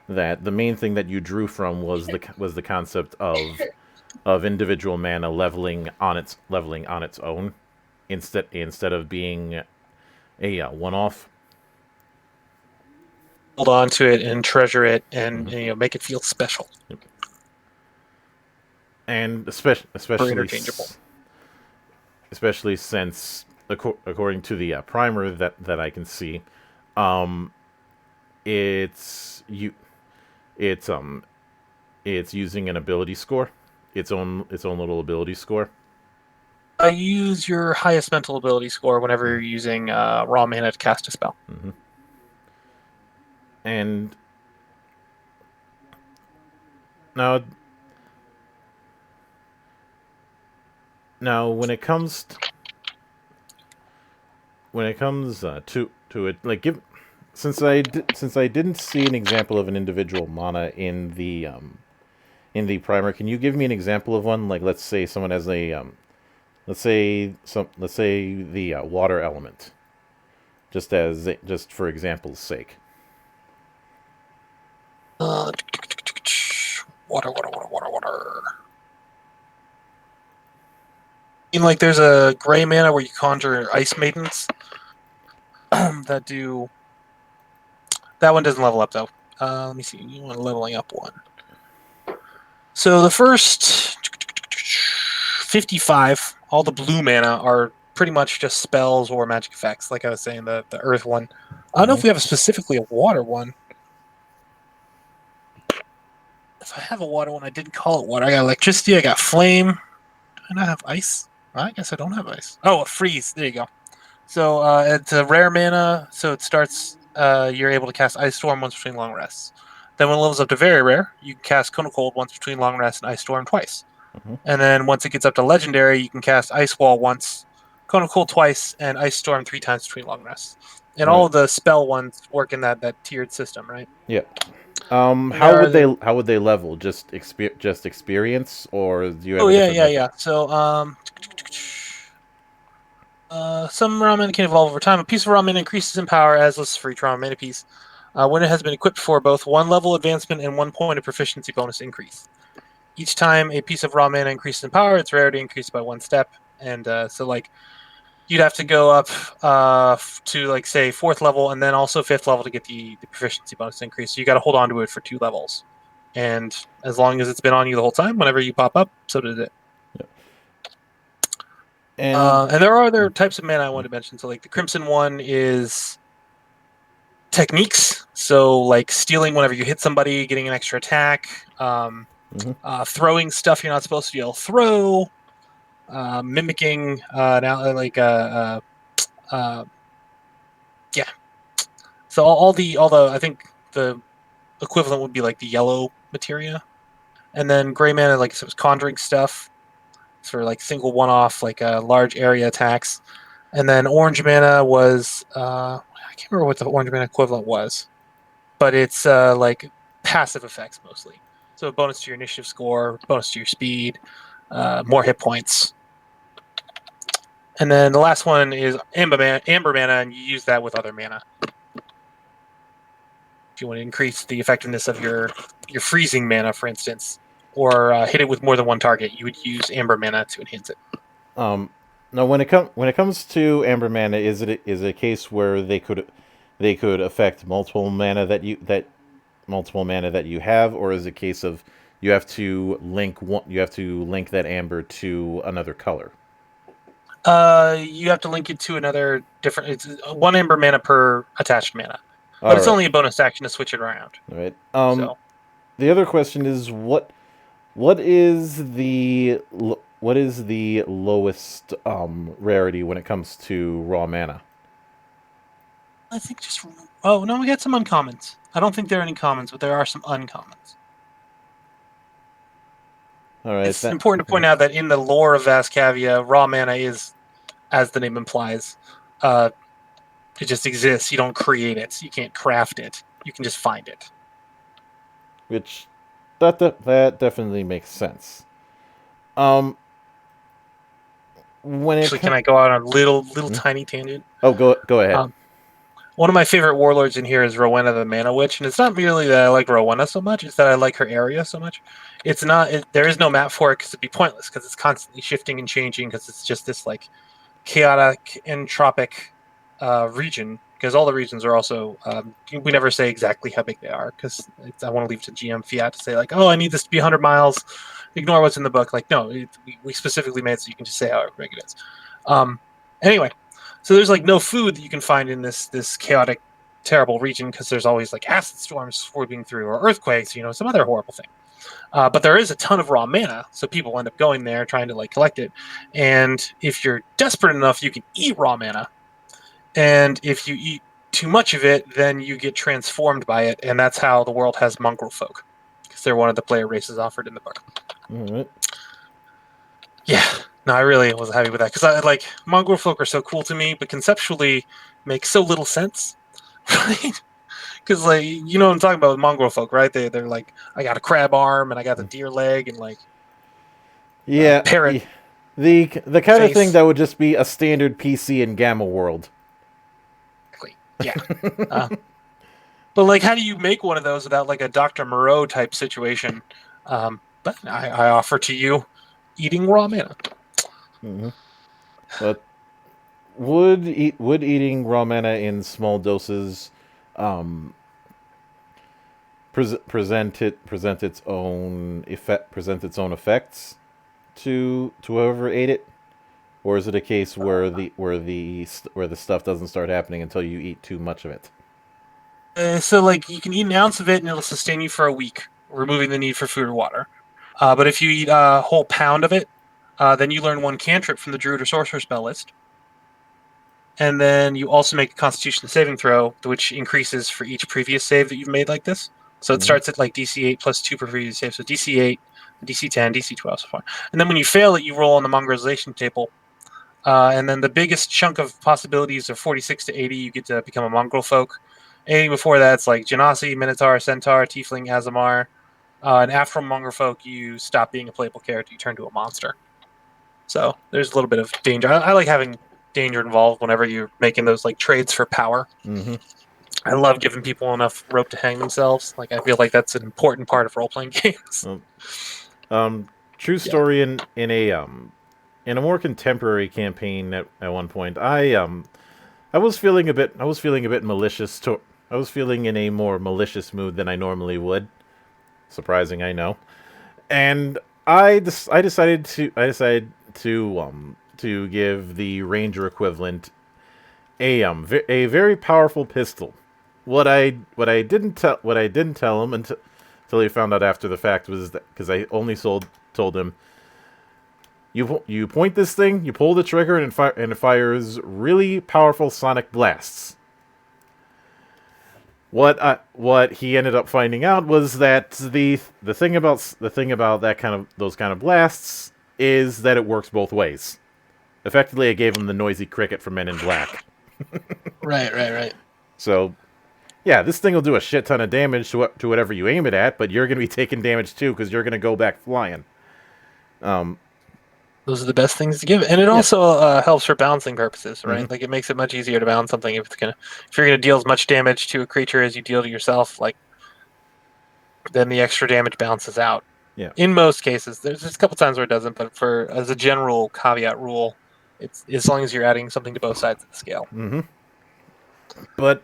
that the main thing that you drew from was the concept of individual mana leveling on its own instead of being a one off. Hold on to it and treasure it, and, Hmm. make it feel special And or interchangeable. especially since according to the primer that I can see, um, it's you it's it's using an ability score, its own little ability score. I use your highest mental ability score whenever you're using raw mana to cast a spell. Mm-hmm. And now now when it comes to it, like give since I didn't see an example of an individual mana in the primer, can you give me an example of one? Like, let's say someone has let's say the water element, just for example's sake. Uh, water, water, water, water, water. Like there's a gray mana where you conjure ice maidens that do. That one doesn't level up though. Let me see. You want a leveling up one. So the first 55, all the blue mana are pretty much just spells or magic effects. Like I was saying, the earth one. I don't know Mm-hmm. if we have specifically a water one. If I have a water one, I didn't call it water. I got electricity. I got flame. Do I not have ice? Well, I guess I don't have ice. Oh, a freeze. There you go. So it's a rare mana. So it starts. You're able to cast Ice Storm once between long rests. Then when it levels up to very rare, you can cast Cone of Cold once between long rests and Ice Storm twice. Mm-hmm. And then once it gets up to legendary, you can cast Ice Wall once, Cone of Cold twice, and Ice Storm 3 times between long rests. And all Right. of the spell ones work in that tiered system, right? Yeah. And there are the How would they level? Just experience, or do you have oh a yeah different yeah method? yeah. So some raw mana can evolve over time. A piece of raw mana increases in power as lists for each raw mana piece. When it has been equipped for both one level advancement and 1 point of proficiency bonus increase. Each time a piece of raw mana increases in power, its rarity increases by 1 step. And so, like, you'd have to go up to, like, say, 4th level and then also 5th level to get the proficiency bonus increase. So you got to hold on to it for 2 levels. And as long as it's been on you the whole time, whenever you pop up, so did it. And And there are other types of mana I wanted to mention. So, like, the Crimson one is techniques. So, like, stealing whenever you hit somebody, getting an extra attack, mhm. throwing stuff you're not supposed to be able to throw, mimicking, yeah. So all the I think the equivalent would be like the yellow materia, and then gray mana, like so it was conjuring stuff for like single one-off, like large area attacks, and then orange mana was I can't remember what the orange mana equivalent was, but it's like passive effects mostly. So bonus to your initiative score, bonus to your speed, more hit points. And then the last one is amber mana, and you use that with other mana. If you want to increase the effectiveness of your freezing mana, for instance, or hit it with more than one target, you would use amber mana to enhance it. Um, Now when it comes to amber mana, is it a case where they could affect multiple mana that you have, or is it a case of you have to link that amber to another color? You have to link it to another different. It's one amber mana per attached mana, but All it's right, only a bonus action to switch it around. all right. So The other question is what is the lowest rarity when it comes to raw mana? I think just. Oh no, we got some uncommons. I don't think there are any commons, but there are some uncommons. All right, It's important to point mhm. out that in the lore of Vascavia, raw mana is, as the name implies, uh, it just exists. You don't create it. You can't craft it. You can just find it. Which that definitely makes sense. Um, when it Actually, can comes, I go out on a little tiny tangent? oh, go ahead. Um, One of my favorite warlords in here is Rowena the Mana Witch, and it's not merely that I like Rowena so much; it's that I like her area so much. It's not. There is no map for it because it'd be pointless because it's constantly shifting and changing because it's just this like chaotic entropic region. Because all the regions are also we never say exactly how big they are because I want to leave to GM Fiat to say like, oh, I need this to be 100 miles. Ignore what's in the book. Like, no, we specifically made it so you can just say however big it is. Um, anyway, so there's like no food that you can find in this chaotic, terrible region because there's always like acid storms swooping through or earthquakes, some other horrible thing. But there is a ton of raw mana, so people end up going there trying to like collect it. And if you're desperate enough, you can eat raw mana. And if you eat too much of it, then you get transformed by it, and that's how the world has mongrel folk, because they're one of the player races offered in the book. All right. Yeah, no, I really was happy with that because I like mongrel folk are so cool to me, but conceptually make so little sense, right? Because like you know what I'm talking about with mongrel folk, right? They're like I got a crab arm and I got the deer leg and like Yeah, parrot the kind of thing face. that would just be a standard PC in Gamma World. Exactly. Yeah. Uh, but like, how do you make one of those without like a Dr. Moreau type situation? But I offer to you eating raw mana. Hmm. But would eating raw mana in small doses um, present its own effects to whoever ate it, or is it a case where the stuff doesn't start happening until you eat too much of it? So like, you can eat an ounce of it and it'll sustain you for a week, removing the need for food or water. But if you eat a whole pound of it, then you learn one cantrip from the Druid or Sorcerer spell list. And then you also make a Constitution saving throw, which increases for each previous save that you've made like this. So it Hmm. starts at like DC 8 plus 2 per previous save. So DC 8, DC 10, DC 12 so far. And then when you fail it, you roll on the mongrelization table. And then the biggest chunk of possibilities are 46 to 80. You get to become a mongrel folk. Anything before that, it's like Genasi, Minotaur, Centaur, Tiefling, Azamar. And after mongrel folk, you stop being a playable character. You turn to a monster. So there's a little bit of danger. I like having danger involved whenever you're making those like trades for power. Hmm. I love giving people enough rope to hang themselves. Like I feel like that's an important part of role playing games. Well, um, true Yeah. story in a more contemporary campaign at one point, I was feeling a bit malicious to I was feeling in a more malicious mood than I normally would. Surprising, I know. And I decided to give the ranger equivalent a very powerful pistol. What I didn't tell him until he found out after the fact was that because I only told him you point this thing, you pull the trigger, and it fires really powerful sonic blasts. What he ended up finding out was that the thing about those kind of blasts is that it works both ways. Effectively, it gave him the noisy cricket from Men in Black. Right. So yeah, this thing will do a shit ton of damage to whatever you aim it at, but you're going to be taking damage too because you're going to go back flying. Um, Those are the best things to give, and it yeah. also helps for balancing purposes, Hmm. right? Like it makes it much easier to balance something if you're gonna deal as much damage to a creature as you deal to yourself. Like then the extra damage balances out. Yeah. In most cases, there's just a couple times where it doesn't, but for as a general caveat rule, it's as long as you're adding something to both sides of the scale. Hmm. But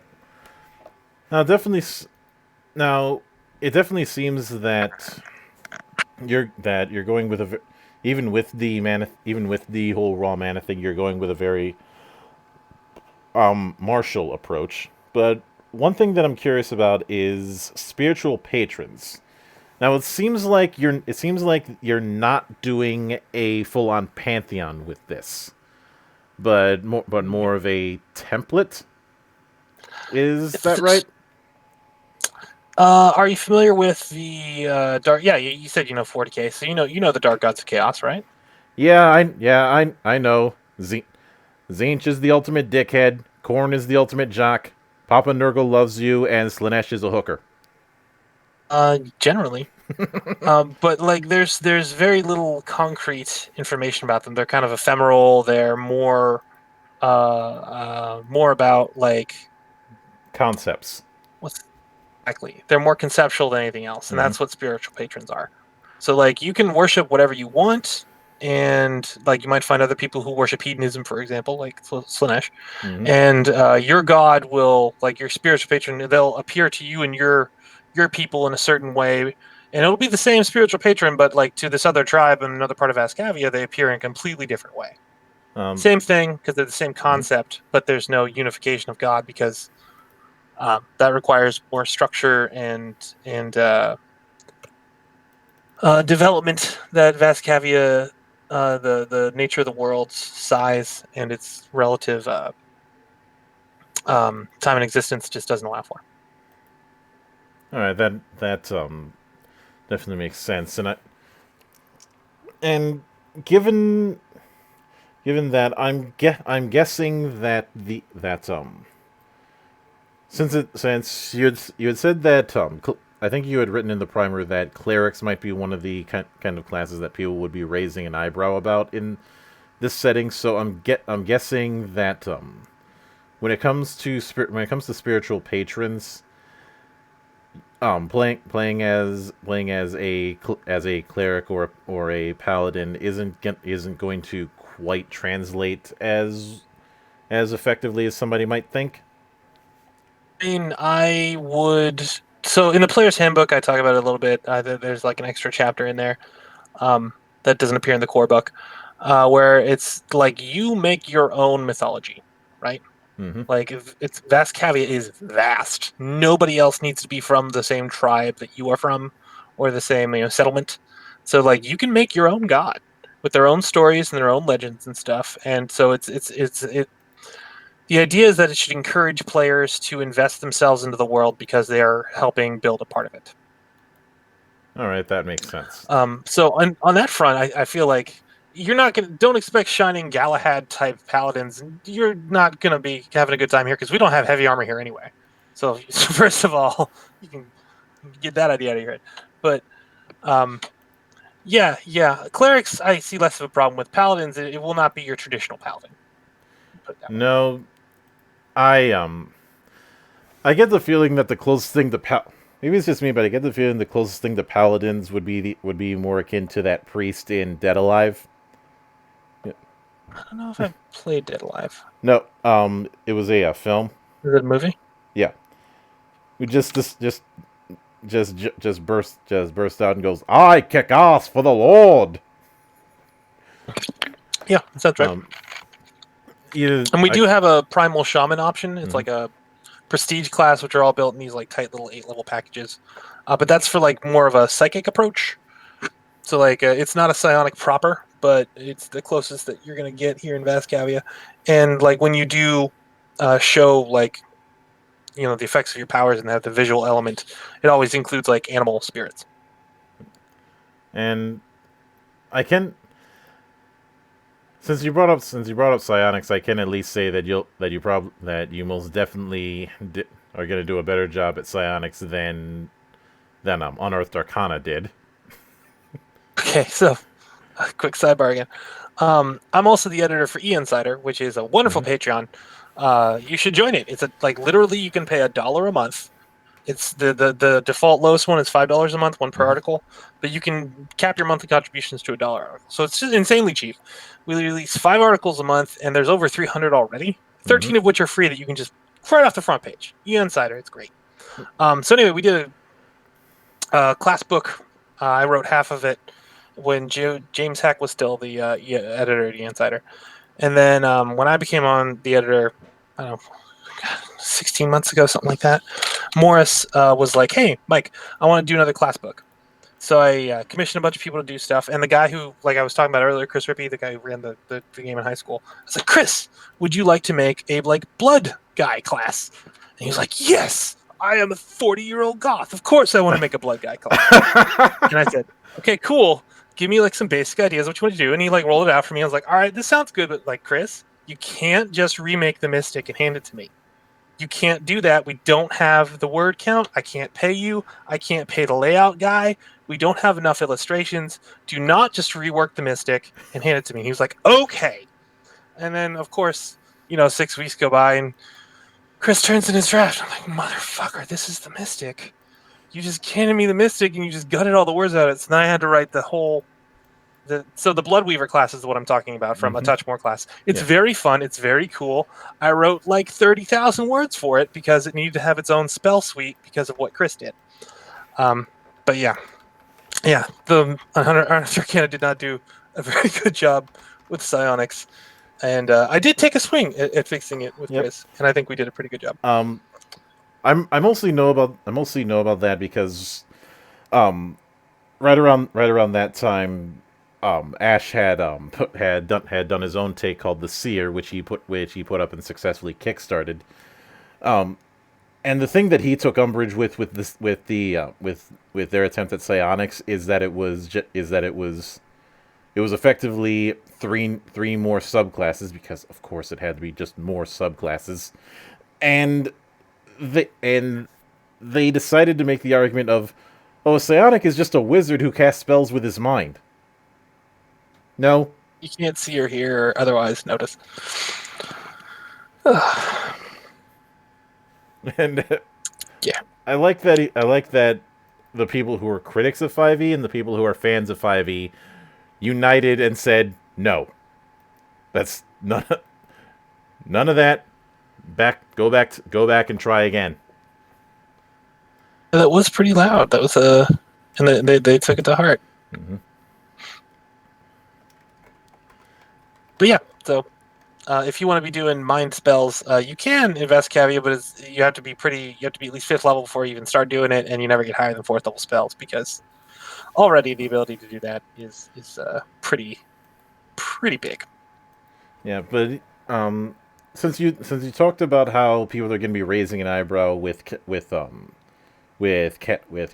now, now it definitely seems that you're going with even with the whole raw mana thing, you're going with a very martial approach. But one thing that I'm curious about is spiritual patrons. Now it seems like you're not doing a full on pantheon with this, but more of a template. Is that right? Are you familiar with the dark? Yeah, you said you know 40K, so you know the Dark Gods of Chaos, right? I know. Zinch is the ultimate dickhead. Korn is the ultimate jock. Papa Nurgle loves you, and Slanesh is a hooker. Generally. But like, there's very little concrete information about them. They're kind of ephemeral. They're more about like Concepts. what's exactly. They're more conceptual than anything else, and Hmm. that's what spiritual patrons are. So like, you can worship whatever you want, and like you might find other people who worship hedonism, for example, like Slanesh, Hmm. and your god will, like your spiritual patron, they'll appear to you and your people in a certain way, and it'll be the same spiritual patron, but like to this other tribe in another part of Ascavia, they appear in a completely different way. Um, Same thing because they're the same mhm. concept, but there's no unification of God because that requires more structure and development that Vascavia, the nature of the world's size and its relative time and existence just doesn't allow for. All right, that definitely makes sense. And given given that I'm guessing that the that since you had said that I think you had written in the primer that clerics might be one of the kind of classes that people would be raising an eyebrow about in this setting. So I'm guessing that when it comes to spiritual patrons, playing as a cleric or a paladin isn't going to quite translate as effectively as somebody might think. I mean, I would. So in the player's handbook, I talk about it a little bit. There's like an extra chapter in there um, that doesn't appear in the core book, where it's like you make your own mythology, right? Hmm. Like it's Vascavia is vast. Nobody else needs to be from the same tribe that you are from, or the same settlement. So like you can make your own god with their own stories and their own legends and stuff. And so it. The idea is that it should encourage players to invest themselves into the world because they are helping build a part of it. All right, that makes sense. So on that front, I feel like you're not gonna don't expect shining Galahad type paladins. You're not gonna be having a good time here because we don't have heavy armor here anyway. So first of all, you can get that idea out of your head. But um, yeah, clerics I see less of a problem with. Paladins, it will not be your traditional paladin. Put it that way. No, I I get the feeling that the closest thing to maybe it's just me, but I get the feeling the closest thing to paladins would be more akin to that priest in Dead Alive. Yeah. I don't know if I've played Dead Alive. No, it was a film. Is it a movie? Yeah, we just burst out and goes, "I kick ass for the Lord." Yeah, that sounds right. Um, either And we I. do have a primal shaman option. It's Mhm. like a prestige class, which are all built in these like tight little 8 level packages. But that's for like more of a psychic approach. So like it's not a psionic proper, but it's the closest that you're gonna get here in Vascavia. And like when you do show like the effects of your powers and have the visual element, it always includes like animal spirits. And I can since you brought up psionics, I can at least say that you most definitely are going to do a better job at psionics than Unearthed Arcana did. Okay, so quick sidebar again. I'm also the editor for E Insider, which is a wonderful Hmm. Patreon. You should join it. It's like literally you can pay $1 a month. It's the default lowest one is $5 a month, one per Hmm. article, but you can cap your monthly contributions to $1 article. So it's just insanely cheap. We release 5 articles a month, and there's over 300 already. Hmm. 13 of which are free that you can just right off the front page. E Insider, it's great. So anyway, we did a class book. I wrote half of it when James Heck was still the editor at E Insider, and then when I became on the editor, I don't know, 16 months ago, something like that. Morris was like, "Hey, Mike, I want to do another class book." So I commissioned a bunch of people to do stuff, and the guy who, like I was talking about earlier, Chris Rippey, the guy who ran the game in high school, I was like, Chris, would you like to make a like blood guy class? And he was like, yes, I am a 40-year-old goth. Of course, I want to make a blood guy class. And I said, okay, cool. Give me like some basic ideas of what you want to do. And he like rolled it out for me. I was like, all right, this sounds good, but like Chris, you can't just remake the Mystic and hand it to me. You can't do that. We don't have the word count. I can't pay you. I can't pay the layout guy. We don't have enough illustrations. Do not just rework the Mystic and hand it to me. He was like, okay. And then, of course, 6 weeks go by and Chris turns in his draft. I'm like, motherfucker, this is the Mystic. You just handed me the Mystic and you just gutted all the words out of it. So now I had to write the whole. So the Bloodweaver class is what I'm talking about from a Touch More class. It's very fun. It's very cool. I wrote like 30,000 words for it because it needed to have its own spell suite because of what Chris did. But yeah, the Arcana did not do a very good job with psionics, and I did take a swing at fixing it with Chris, and I think we did a pretty good job. I mostly know about that because right around that time, Ash had done his own take called the Seer, which he put up and successfully kickstarted. And the thing that he took umbrage with their attempt at psionics is that it was effectively three more subclasses, because of course it had to be just more subclasses, and they decided to make the argument of, oh, a psionic is just a wizard who casts spells with his mind. No, you can't see or hear or otherwise notice. And yeah, I like that the people who are critics of 5e and the people who are fans of 5e united and said, no, that's none of that. Go back and try again. That was pretty loud. That was and they took it to heart. Mm-hmm. But yeah, so if you want to be doing mind spells, you can invest Kaviya, but you have to be at least 5th level before you even start doing it, and you never get higher than 4th level spells, because already the ability to do that is pretty big. Yeah, but since you talked about how people are going to be raising an eyebrow with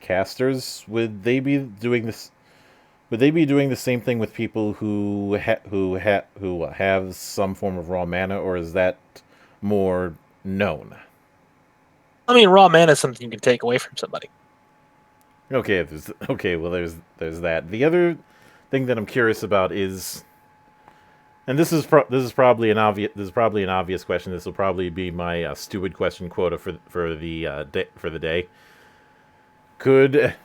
casters, would they be doing this? Would they be doing the same thing with people who have some form of raw mana, or is that more known? I mean, raw mana is something you can take away from somebody. Okay, there's that. The other thing that I'm curious about is, and this is probably an obvious question. This will probably be my stupid question quota for the day. Could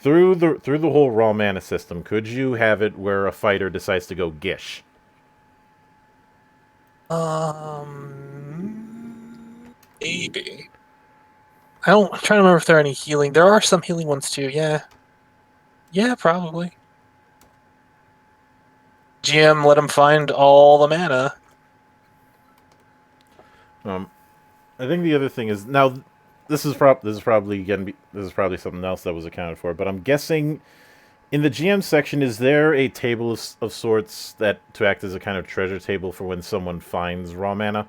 through the whole raw mana system, could you have it where a fighter decides to go Gish? Maybe. I'm trying to remember if there are any healing. There are some healing ones too. Yeah, probably. GM, let them find all the mana. I think the other thing is, now this is probably something else that was accounted for, but I'm guessing in the GM section, is there a table of sorts that to act as a kind of treasure table for when someone finds raw mana?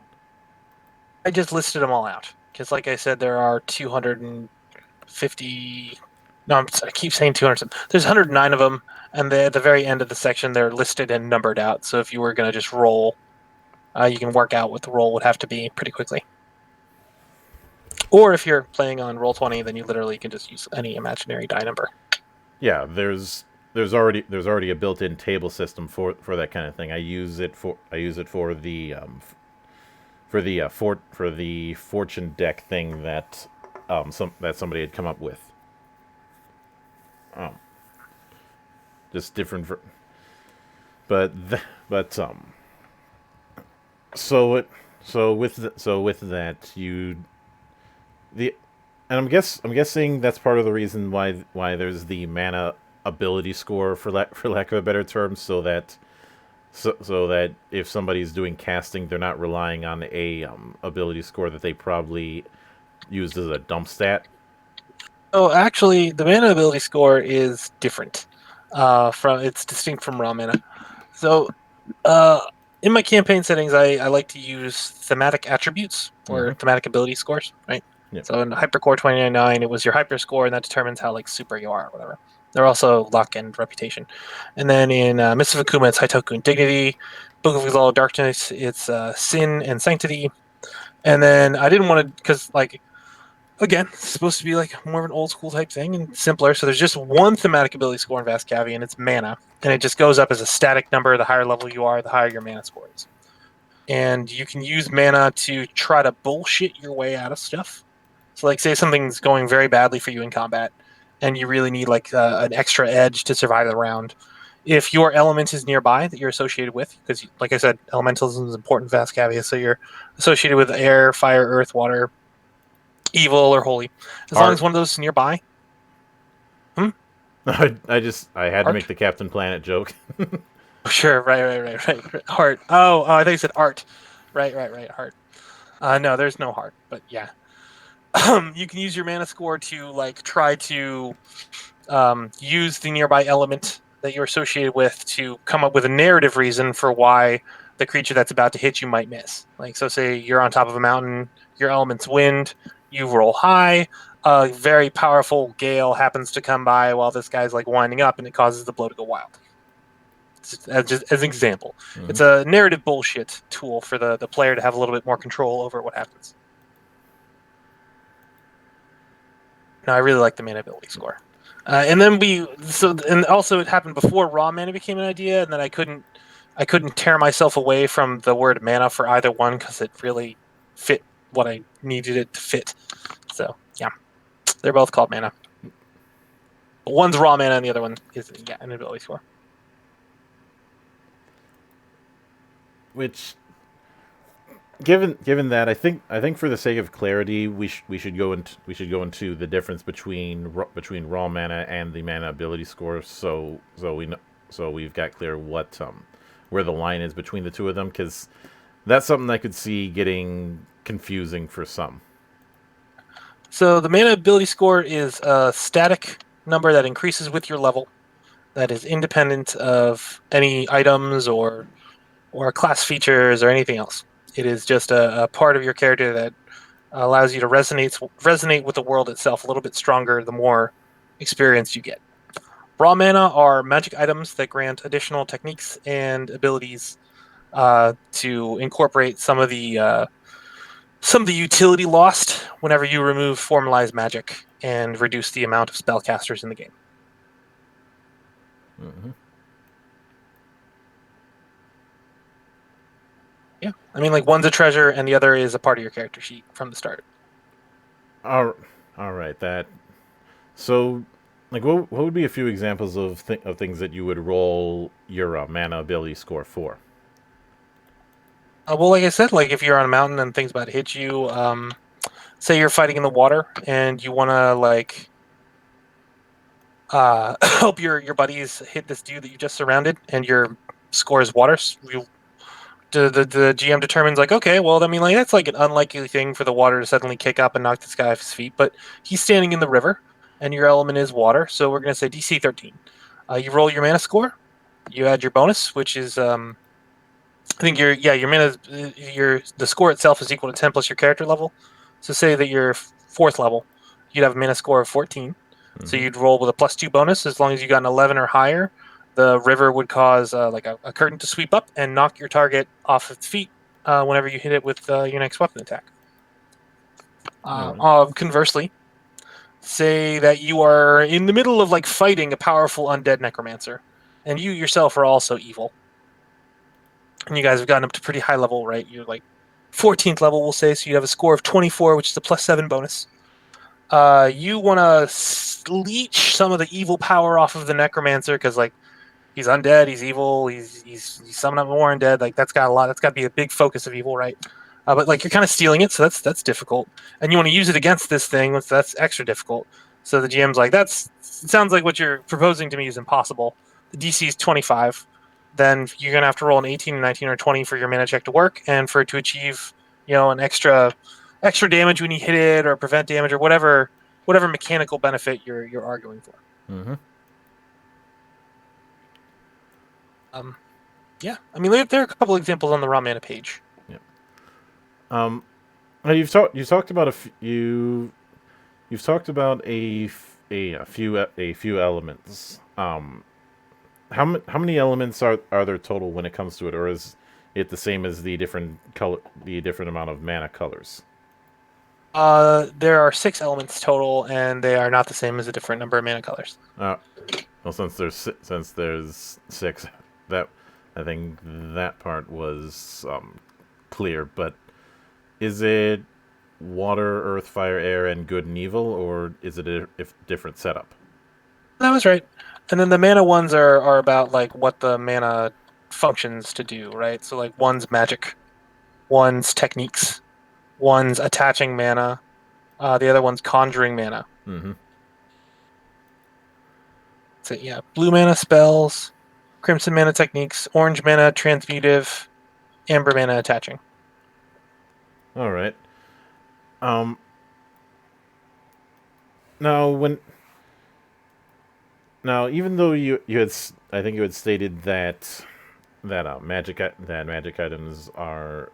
I just listed them all out because, like I said, there are 250. No, I keep saying 200. There's 109 of them, and at the very end of the section, they're listed and numbered out. So if you were going to just roll, you can work out what the roll would have to be pretty quickly. Or if you're playing on Roll20, then you literally can just use any imaginary die number. Yeah, there's already a built-in table system for that kind of thing. I use it for the fortune deck thing that somebody had come up with. Just different so with that and I'm guessing that's part of the reason why there's the mana ability score, for lack of a better term, so that if somebody's doing casting, they're not relying on a ability score that they probably used as a dump stat. Oh, actually, the mana ability score is different. It's distinct from raw mana. So, uh, in my campaign settings, I like to use thematic attributes or Mm-hmm. thematic ability scores, right? Yep. So in Hypercore 2099, it was your hyper score, and that determines how like super you are, or whatever. They're also luck and reputation. And then in Mists of Akuma, it's Haitoku and Dignity. Book of Exalted Darkness, it's Sin and Sanctity. And then I didn't want to, because like again, it's supposed to be like more of an old school type thing and simpler. So there's just one thematic ability score in Vast Kaviya, and it's mana, and it just goes up as a static number. The higher level you are, the higher your mana score is. And you can use mana to try to bullshit your way out of stuff. So, like, say something's going very badly for you in combat, and you really need like an extra edge to survive the round. If your element is nearby that you're associated with, because, like I said, elementalism is important in Vast Kaviya, so you're associated with air, fire, earth, water, evil, or holy. As long as Art. one of those is nearby, hmm? I had to make Art? the Captain Planet joke. Sure, right. Heart. Oh, I think you said art. Right. Heart. No, there's no heart, but yeah. You can use your mana score to like try to use the nearby element that you're associated with to come up with a narrative reason for why the creature that's about to hit you might miss. Like, so say you're on top of a mountain, your element's wind, you roll high, a very powerful gale happens to come by while this guy's like winding up, and it causes the blow to go wild. Just as an example, Mm-hmm. it's a narrative bullshit tool for the player to have a little bit more control over what happens. No, I really like the mana ability score. And then and also it happened before raw mana became an idea, and then I couldn't tear myself away from the word mana for either one because it really fit what I needed it to fit. So yeah, they're both called mana. One's raw mana, and the other one is an ability score. Which, given that, I think for the sake of clarity, we should go into the difference between raw mana and the mana ability score. So we've got clear what where the line is between the two of them, because that's something I could see getting confusing for some. So the mana ability score is a static number that increases with your level. That is independent of any items or class features or anything else. It is just a part of your character that allows you to resonate with the world itself a little bit stronger the more experience you get. Raw mana are magic items that grant additional techniques and abilities to incorporate some of the utility lost whenever you remove formalized magic and reduce the amount of spellcasters in the game. Mm-hmm. Yeah, I mean, like one's a treasure and the other is a part of your character sheet from the start. All right. So, like, what would be a few examples of things that you would roll your mana ability score for? Well, like I said, like if you're on a mountain and things about to hit you, say you're fighting in the water and you want to like help your buddies hit this dude that you just surrounded, and your score is water. The GM determines like, okay, well, I mean, like that's like an unlikely thing for the water to suddenly kick up and knock this guy off his feet, but he's standing in the river, and your element is water, so we're gonna say DC 13. You roll your mana score, you add your bonus, which is I think your mana your the score itself is equal to 10 plus your character level. So say that you're fourth level, you'd have a mana score of 14. So Mm-hmm. you'd roll with a +2 bonus as long as you got an 11 or higher. The river would cause like a curtain to sweep up and knock your target off its feet whenever you hit it with your next weapon attack. All right. Conversely, say that you are in the middle of like fighting a powerful undead necromancer, and you yourself are also evil, and you guys have gotten up to pretty high level, right? You're like 14th level, we'll say, so you have a score of 24, which is a +7 bonus. You want to leech some of the evil power off of the necromancer because, like, he's undead, he's evil, he's summoning up more undead. Like, that's got a lot. That's got to be a big focus of evil, right? But like, you're kind of stealing it, so that's difficult. And you want to use it against this thing, so that's extra difficult. So the GM's like, it sounds like what you're proposing to me is impossible. The DC is 25. Then you're gonna have to roll an 18, 19, or 20 for your mana check to work, and for it to achieve, an extra damage when you hit it or prevent damage or whatever whatever mechanical benefit you're arguing for. Mm-hmm. Yeah, I mean there are a couple examples on the raw mana page. Yeah. Now you've talked about you've talked about a few elements. How many elements are there total when it comes to it, or is it the same as the different amount of mana colors? There are 6 elements total, and they are not the same as a different number of mana colors. Well, since there's six, that I think that part was clear. But is it water, earth, fire, air, and good and evil, or is it a different setup? That was right. And then the mana ones are about like what the mana functions to do, right? So like one's magic, one's techniques, one's attaching mana, the other one's conjuring mana. Mm-hmm. So yeah, blue mana spells, crimson mana techniques, orange mana transmutive, amber mana attaching. All right. Um. Now when now even though you had I think you had stated that magic items are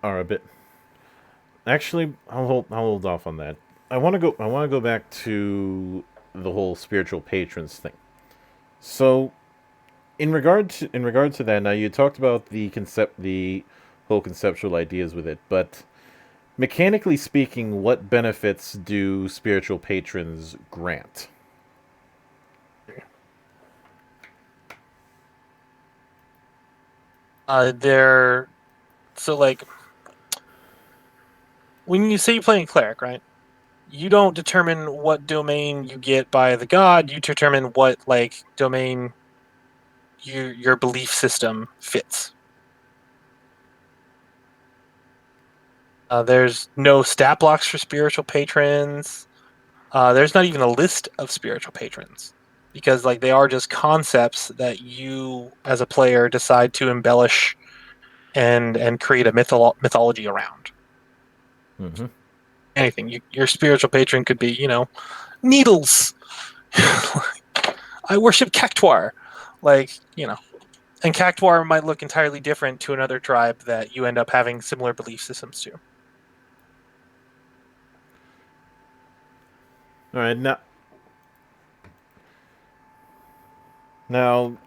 a bit. Actually, I'll hold off on that. I want to go back to the whole spiritual patrons thing. So, in regard to that, now you talked about the whole conceptual ideas with it, but mechanically speaking, what benefits do spiritual patrons grant? They're so like when you say you're playing cleric, right? You don't determine what domain you get by the god. You determine what like domain your belief system fits. There's no stat blocks for spiritual patrons. There's not even a list of spiritual patrons because like they are just concepts that you as a player decide to embellish and create a mythology around. Mm-hmm. Anything. Your spiritual patron could be, needles. I worship Cactuar. Like, and Cactuar might look entirely different to another tribe that you end up having similar belief systems to. All right, now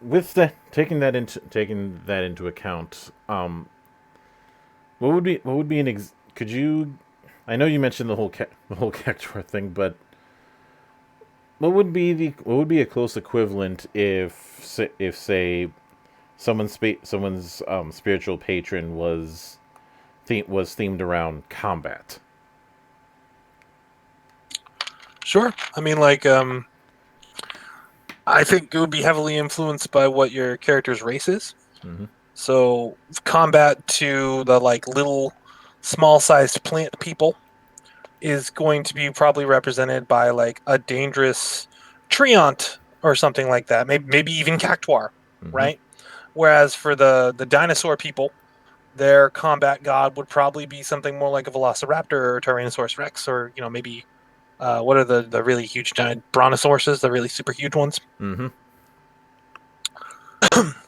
with taking that into account, what would be could you? I know you mentioned the whole Cactuar thing, but what would be a close equivalent if say someone's spiritual patron was themed around combat? Sure. I mean, like, I think it would be heavily influenced by what your character's race is. Mm-hmm. So, combat to the like little small-sized plant people is going to be probably represented by like a dangerous treant or something like that. Maybe even Cactuar, Mm-hmm. right? Whereas for the dinosaur people, their combat god would probably be something more like a Velociraptor or Tyrannosaurus Rex, or maybe what are the really huge giant brontosauruses, the really super huge ones. Mm-hmm.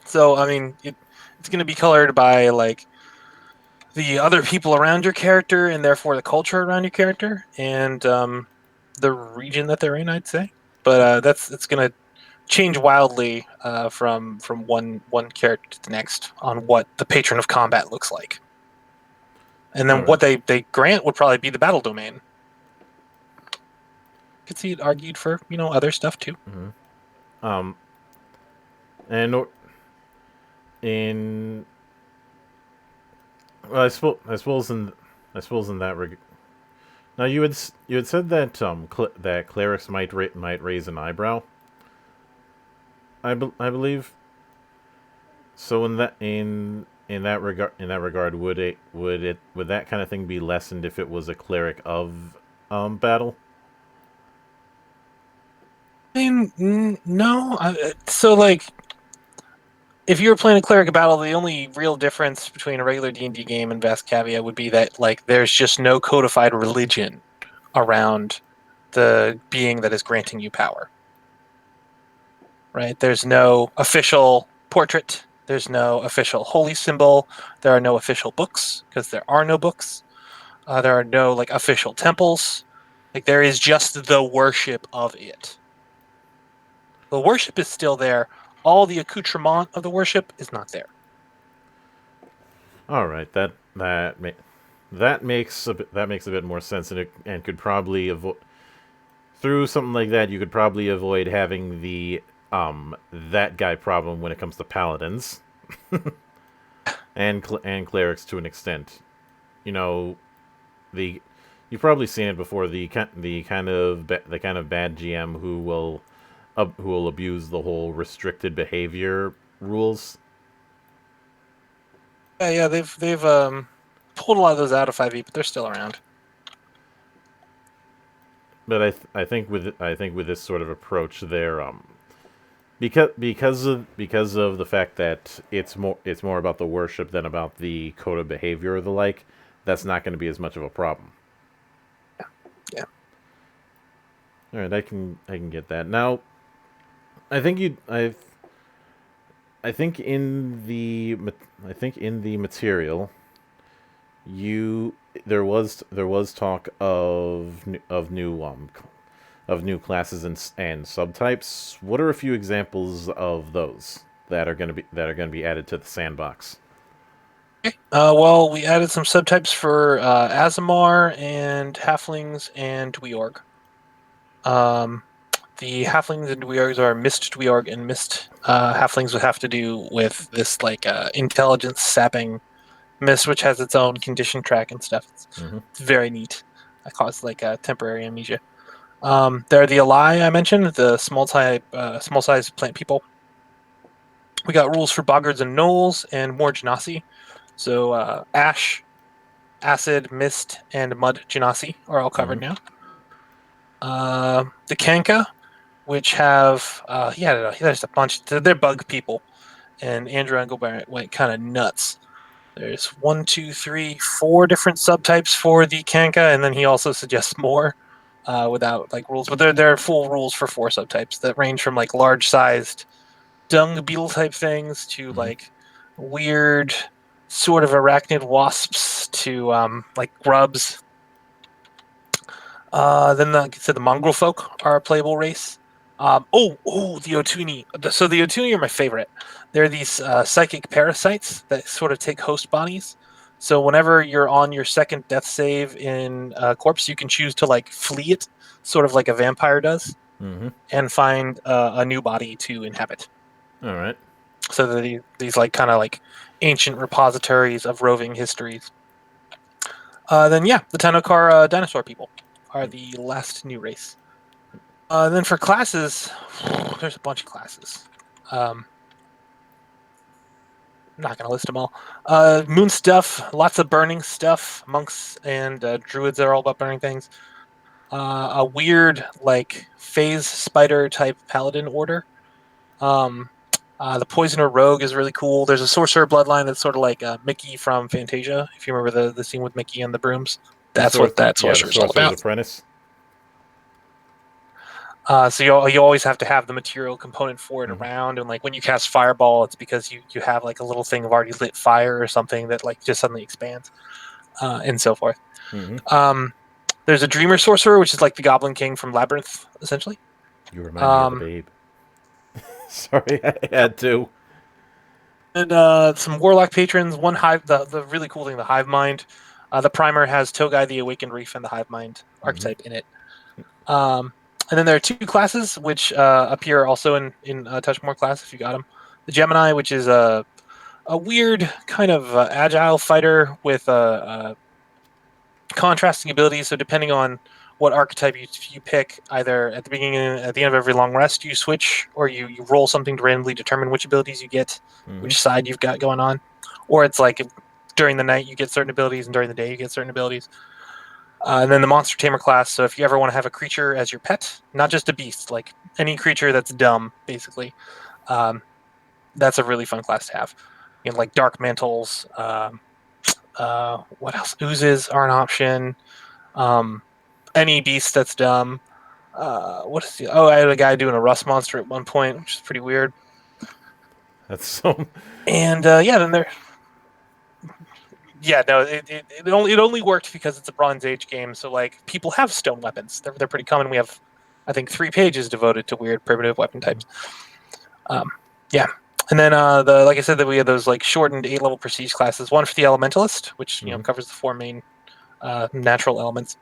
So I mean, it's going to be colored by like the other people around your character, and therefore the culture around your character, and the region that they're in. I'd say, but it's going to change wildly from one character to the next on what the patron of combat looks like. And All then right. what they grant would probably be the battle domain. Could see it argued for other stuff too. Mm-hmm. Um, and in well, I suppose in that regard. Now you had said that that clerics might raise an eyebrow. I believe. So in that regard, would that kind of thing be lessened if it was a cleric of battle? I mean, no. So like if you were playing a cleric battle, the only real difference between a regular D&D game and Vast Kaviya would be that like there's just no codified religion around the being that is granting you power. Right? There's no official portrait. There's no official holy symbol. There are no official books because there are no books. There are no like official temples. Like there is just the worship of it. The worship is still there. All the accoutrement of the worship is not there. All right, that makes a bit more sense, and could probably avoid through something like that. You could probably avoid having the that guy problem when it comes to paladins and clerics to an extent. You know, the you've probably seen it before. The kind of bad GM who will abuse the whole restricted behavior rules. Yeah, they've pulled a lot of those out of 5e, but they're still around. But I think with this sort of approach, they're because of the fact that it's more about the worship than about the code of behavior or the like. That's not going to be as much of a problem. Yeah. All right, I can get that. Now, I think I think in the material, there was talk of new classes and subtypes. What are a few examples of those that are going to be added to the sandbox? Well, we added some subtypes for Azamar and Halflings and Dweorg. The Halflings and Dweorgs are Mist Dweorg and Mist Halflings would have to do with this like intelligence sapping mist, which has its own condition track and stuff. It's very neat. That causes like temporary amnesia. There are the Alai I mentioned, the small size plant people. We got rules for Boggards and Gnolls and more Genasi. So Ash, Acid, Mist, and Mud Genasi are all covered now. The Kanka, which have there's a bunch. They're bug people, and Andrew Engelbart went kind of nuts. There's 1, 2, 3, 4 different subtypes for the Kanka, and then he also suggests more without like rules. But there are full rules for 4 subtypes that range from like large-sized dung beetle type things to like weird sort of arachnid wasps to like grubs. Then the mongrel folk are a playable race. The Otuni. So the Otuni are my favorite. They're these psychic parasites that sort of take host bodies. So whenever you're on your second death save in a corpse, you can choose to like flee it, sort of like a vampire does, and find a new body to inhabit. All right. So these like kind of like ancient repositories of roving histories. The Tanokar dinosaur people are the last new race. Then for classes, there's a bunch of classes. I'm not going to list them all. Moon stuff, lots of burning stuff. Monks and druids are all about burning things. A weird, like, phase spider type paladin order. The Poisoner Rogue is really cool. There's a Sorcerer bloodline that's sort of like Mickey from Fantasia. If you remember the scene with Mickey and the brooms, that's what that Sorcerer is all about. Apprentice. So you always have to have the material component for it around, and like when you cast Fireball, it's because you have like a little thing of already lit fire or something that like just suddenly expands, and so forth. There's a Dreamer Sorcerer, which is like the Goblin King from Labyrinth, essentially. You remind me of the babe. Sorry, I had to. And some Warlock patrons. One Hive, the really cool thing, the Hive Mind. The primer has Togai, the Awakened Reef, and the Hive Mind archetype in it. And then there are 2 classes which appear also in Touchmore class if you got them. The Gemini, which is a weird kind of agile fighter with contrasting abilities. So depending on what archetype you pick, either at the beginning and at the end of every long rest, you switch, or you roll something to randomly determine which abilities you get, which side you've got going on. Or it's like during the night you get certain abilities, and during the day you get certain abilities. And then the Monster Tamer class. So if you ever want to have a creature as your pet, not just a beast, like any creature that's dumb, basically, that's a really fun class to have. Like dark mantles. What else? Oozes are an option. Any beast that's dumb. What is the? Oh, I had a guy doing a rust monster at one point, which is pretty weird. That's so. And then there. Yeah, no, it only worked because it's a Bronze Age game. So like people have stone weapons. They're pretty common. We have, I think, 3 pages devoted to weird primitive weapon types. Yeah, and then the like I said that we had those like shortened 8 level prestige classes. One for the Elementalist, which covers the 4 main natural elements.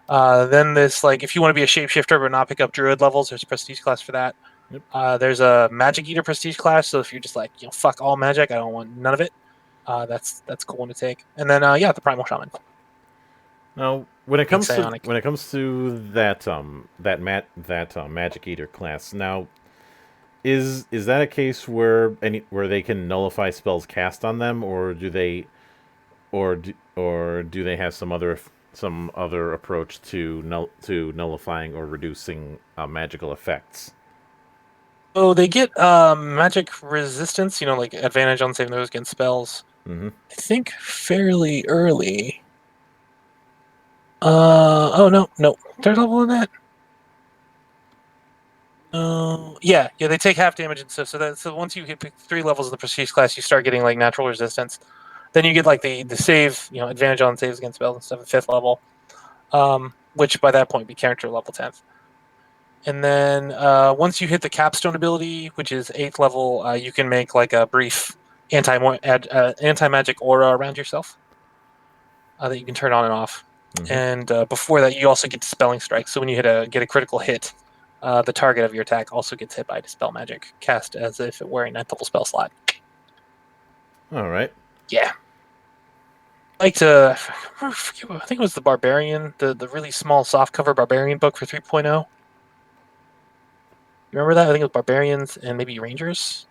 Then this like if you want to be a shapeshifter but not pick up druid levels, there's a prestige class for that. Yep. There's a magic eater prestige class. So if you're just like fuck all magic, I don't want none of it. That's cool one to take. And then the primal shaman. Now, when it comes Psionic. to that magic eater class, now is that a case where they can nullify spells cast on them, or do they have some other approach to nullifying or reducing magical effects? Oh, they get magic resistance, like advantage on saving throws against spells. Mm-hmm. I think fairly early. Oh no, third level in that. Yeah, they take half damage and stuff. So once you hit 3 levels of the prestige class, you start getting like natural resistance. Then you get like the save, advantage on saves against spells and stuff at 5th level, which by that point be character level 10th. And then once you hit the capstone ability, which is 8th level, you can make like a brief anti-magic aura around yourself that you can turn on and off. Mm-hmm. And before that, you also get Dispelling Strike. So when you get a critical hit, the target of your attack also gets hit by Dispel Magic, cast as if it were a 9th level spell slot. All right. Yeah. I think it was the Barbarian, the really small softcover Barbarian book for 3.0. You remember that? I think it was Barbarians and maybe Rangers.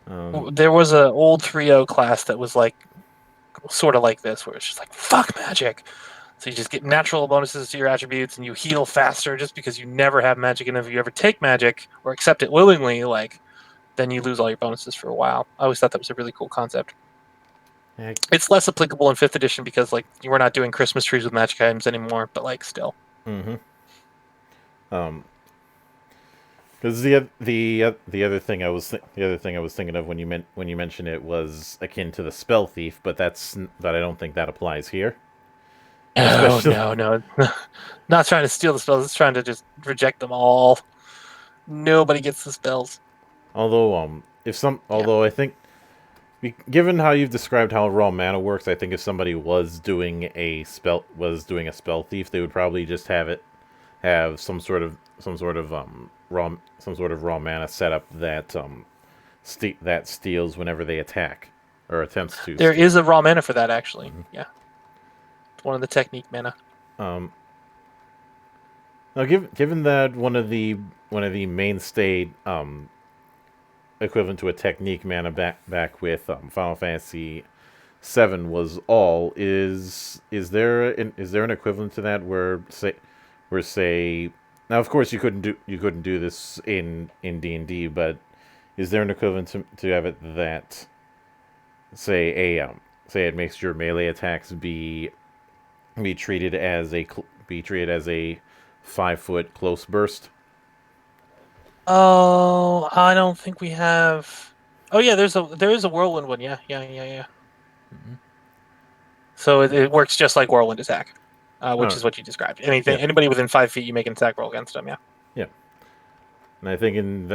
There was an old 3.0 class that was like sort of like this, where it's just like fuck magic. So you just get natural bonuses to your attributes, and you heal faster just because you never have magic. And if you ever take magic or accept it willingly, then you lose all your bonuses for a while. I always thought that was a really cool concept. It's less applicable in 5th edition because we're not doing Christmas trees with magic items anymore, but still. Mm-hmm. Because the other thing I was thinking of when you mentioned it was akin to the spell thief, but I don't think that applies here. No. Not trying to steal the spells, it's trying to just reject them all. Nobody gets the spells. Although I think, given how you've described how raw mana works, I think if somebody was doing a spell thief, they would probably just have some sort of raw mana setup that that steals whenever they attack or attempts to. There is a raw mana for that, actually. Mm-hmm. Yeah, it's one of the technique mana. Now, given that one of the mainstay equivalent to a technique mana back with Final Fantasy VII was all, is there an equivalent to that where say now, of course, you couldn't do this in D&D, but is there an equivalent to have it that say it makes your melee attacks be treated as a 5-foot close burst? Oh, I don't think we have. Oh yeah, there is a whirlwind one. Yeah. Mm-hmm. So it works just like whirlwind attack. Which is what you described. Anybody within 5 feet, you make an attack roll against them. Yeah. Yeah. And I think in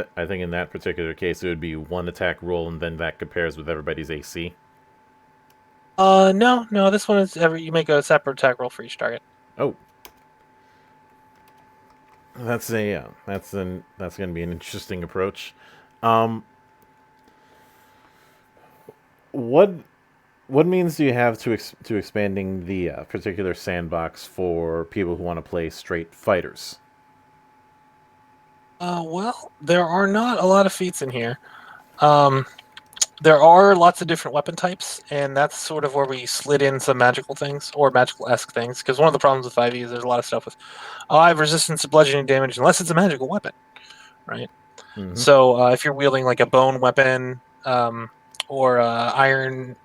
that particular case, it would be one attack roll, and then that compares with everybody's AC. No. This one is you make a separate attack roll for each target. Oh. That's going to be an interesting approach. What means do you have to expanding the particular sandbox for people who want to play straight fighters? Well, there are not a lot of feats in here. There are lots of different weapon types, and that's sort of where we slid in some magical things, or magical-esque things, because one of the problems with 5e is there's a lot of stuff with, I have resistance to bludgeoning damage unless it's a magical weapon, right? So if you're wielding like a bone weapon or iron,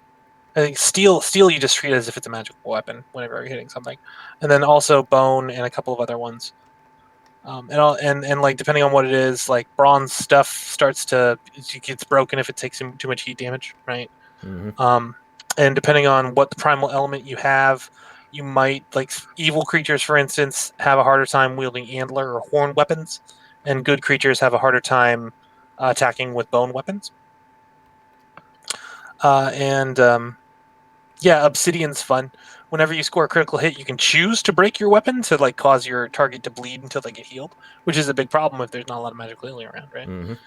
I think steel you just treat as if it's a magical weapon whenever you're hitting something, and then also bone and a couple of other ones. And like depending on what it is, like bronze stuff it gets broken if it takes too much heat damage, right? Um, and depending on what the primal element you have, you might like evil creatures, for instance, have a harder time wielding antler or horn weapons, and good creatures have a harder time attacking with bone weapons. And Yeah, obsidian's fun. Whenever you score a critical hit, you can choose to break your weapon to like cause your target to bleed until they get healed, which is a big problem if there's not a lot of magical healing around, right?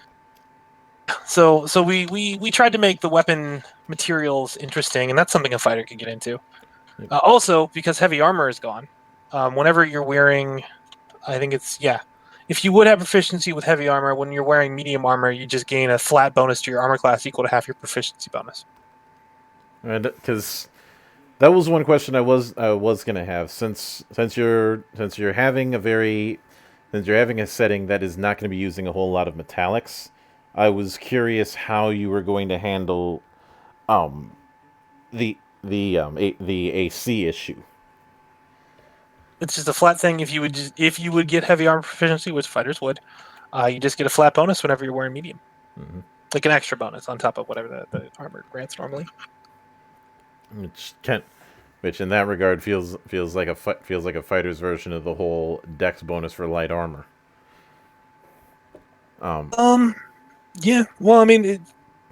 So we tried to make the weapon materials interesting, and that's something a fighter could get into. Also, because heavy armor is gone, whenever you're wearing, I think it's yeah, if you would have proficiency with heavy armor, when you're wearing medium armor, you just gain a flat bonus to your armor class equal to half your proficiency bonus. Because that was one question I was gonna have since you're having a setting that is not going to be using a whole lot of metallics. I was curious how you were going to handle um the AC issue. It's just a flat thing. If you would get heavy armor proficiency, which fighters would, you just get a flat bonus whenever you're wearing medium, like an extra bonus on top of whatever the armor grants normally. Which can which in that regard feels like a fighter's version of the whole dex bonus for light armor. Yeah. Well, I mean,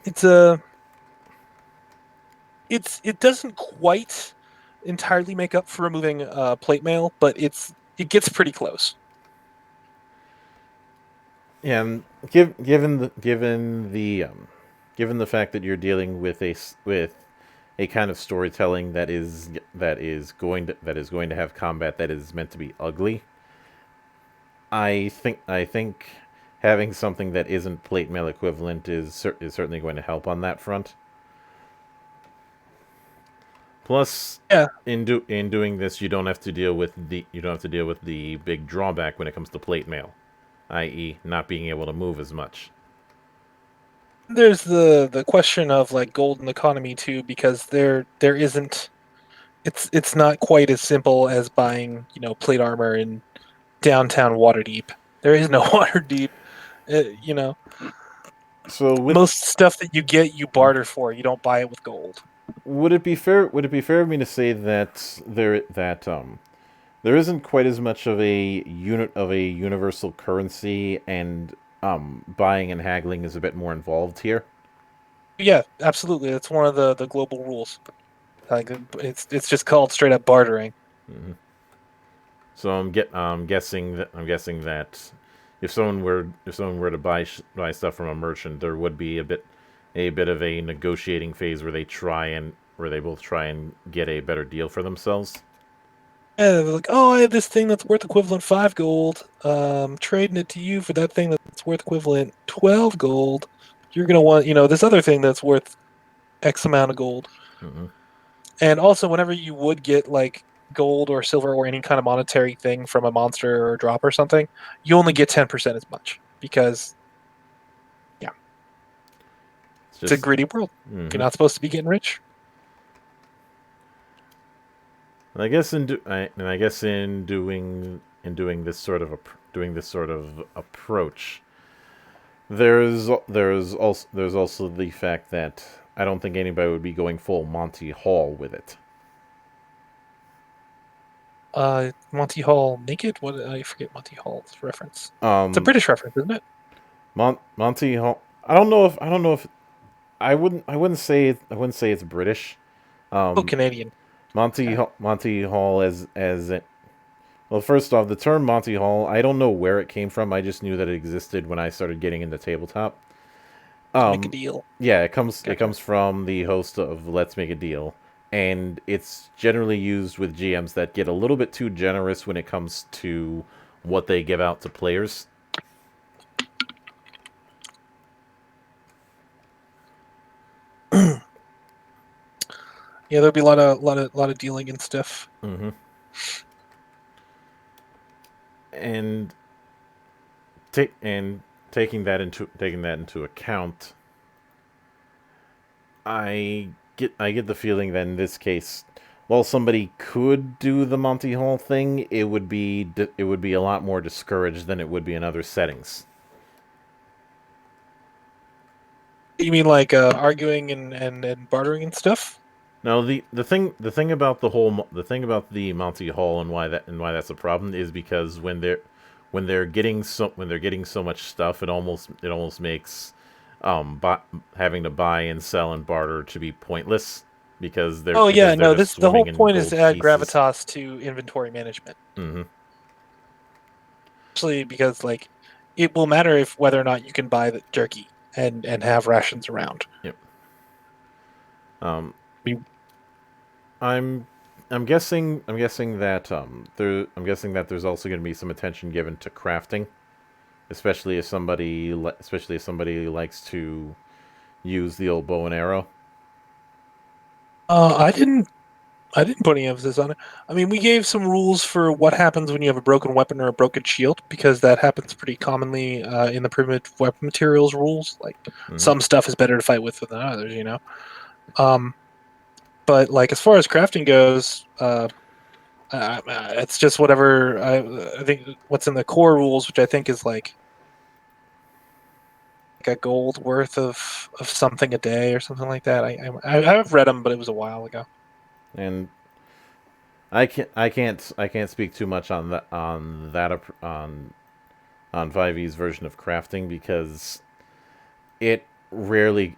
it's a it doesn't quite entirely make up for removing plate mail, but it gets pretty close. Yeah, and given the fact that you're dealing with a kind of storytelling that is going to have combat that is meant to be ugly, I think having something that isn't plate mail equivalent is certainly going to help on that front. Plus, Yeah. in doing this, you don't have to deal with the big drawback when it comes to plate mail, i.e., not being able to move as much. There's the question of like golden economy too, because there isn't it's not quite as simple as buying plate armor in downtown Waterdeep. There is no Waterdeep. You know, So most stuff that you get, you barter for. You don't buy it with gold. would it be fair? Would it be fair of me to say that there isn't quite as much of a unit of a universal currency, and buying and haggling is a bit more involved here? Yeah, absolutely. That's one of the global rules. Like it's just called straight up bartering. So I'm guessing that if someone were to buy stuff from a merchant, there would be a bit of a negotiating phase where they both try and get a better deal for themselves. Yeah, they're like, oh, I have this thing that's worth equivalent 5 gold. Trading it to you for that thing that's worth equivalent 12 gold. You're gonna want, this other thing that's worth X amount of gold. And also, whenever you would get like gold or silver or any kind of monetary thing from a monster or a drop or something, you only get 10% as much because yeah, it's a greedy world. You're not supposed to be getting rich. And I guess in doing this sort of approach, there's also the fact that I don't think anybody would be going full Monty Hall with it. Monty Hall naked? What I forget Monty Hall's reference. It's a Um, British reference, isn't it? Monty Hall. I don't know if I wouldn't say it's British. Oh, Um, Canadian. Monty Okay. Monty Hall well, first off, the term Monty Hall, I don't know where it came from. I just knew that it existed when I started getting into tabletop. Let's make a Um, deal. yeah, it Gotcha. comes from the host of Let's Make a Deal, and it's generally used with GMs that get a little bit too generous when it comes to what they give out to players. Yeah, there'll be a lot of dealing and stuff. hmm And take and taking that into account, I get the feeling that in this case, while somebody could do the Monty Hall thing, it would be a lot more discouraged than it would be in other settings. You mean like arguing and bartering and stuff? Now the thing about the Monty Hall and why that's a problem is because when they're getting so much stuff, it almost makes having to buy and sell and barter to be pointless Oh yeah, because they're no. just The whole swimming in point is gold to add pieces. gravitas to inventory management. Hmm. Especially because like it will matter if whether or not you can buy the jerky and have rations around. Yep. Um, I mean, I'm I'm guessing that there's also going to be some attention given to crafting, especially if somebody likes to use the old bow and arrow. uh, I didn't I didn't put any emphasis on it. I mean, we gave some rules for what happens when you have a broken weapon or a broken shield, because that happens pretty commonly in the primitive weapon materials rules. Like Hmm. some stuff is better to fight with than others, you know. Um, but like as far as crafting goes, it's just whatever I think what's in the core rules, which I think is like a gold worth of something a day or something like that. I've read them, but it was a while ago. And I can't speak too much on 5e's version of crafting because it rarely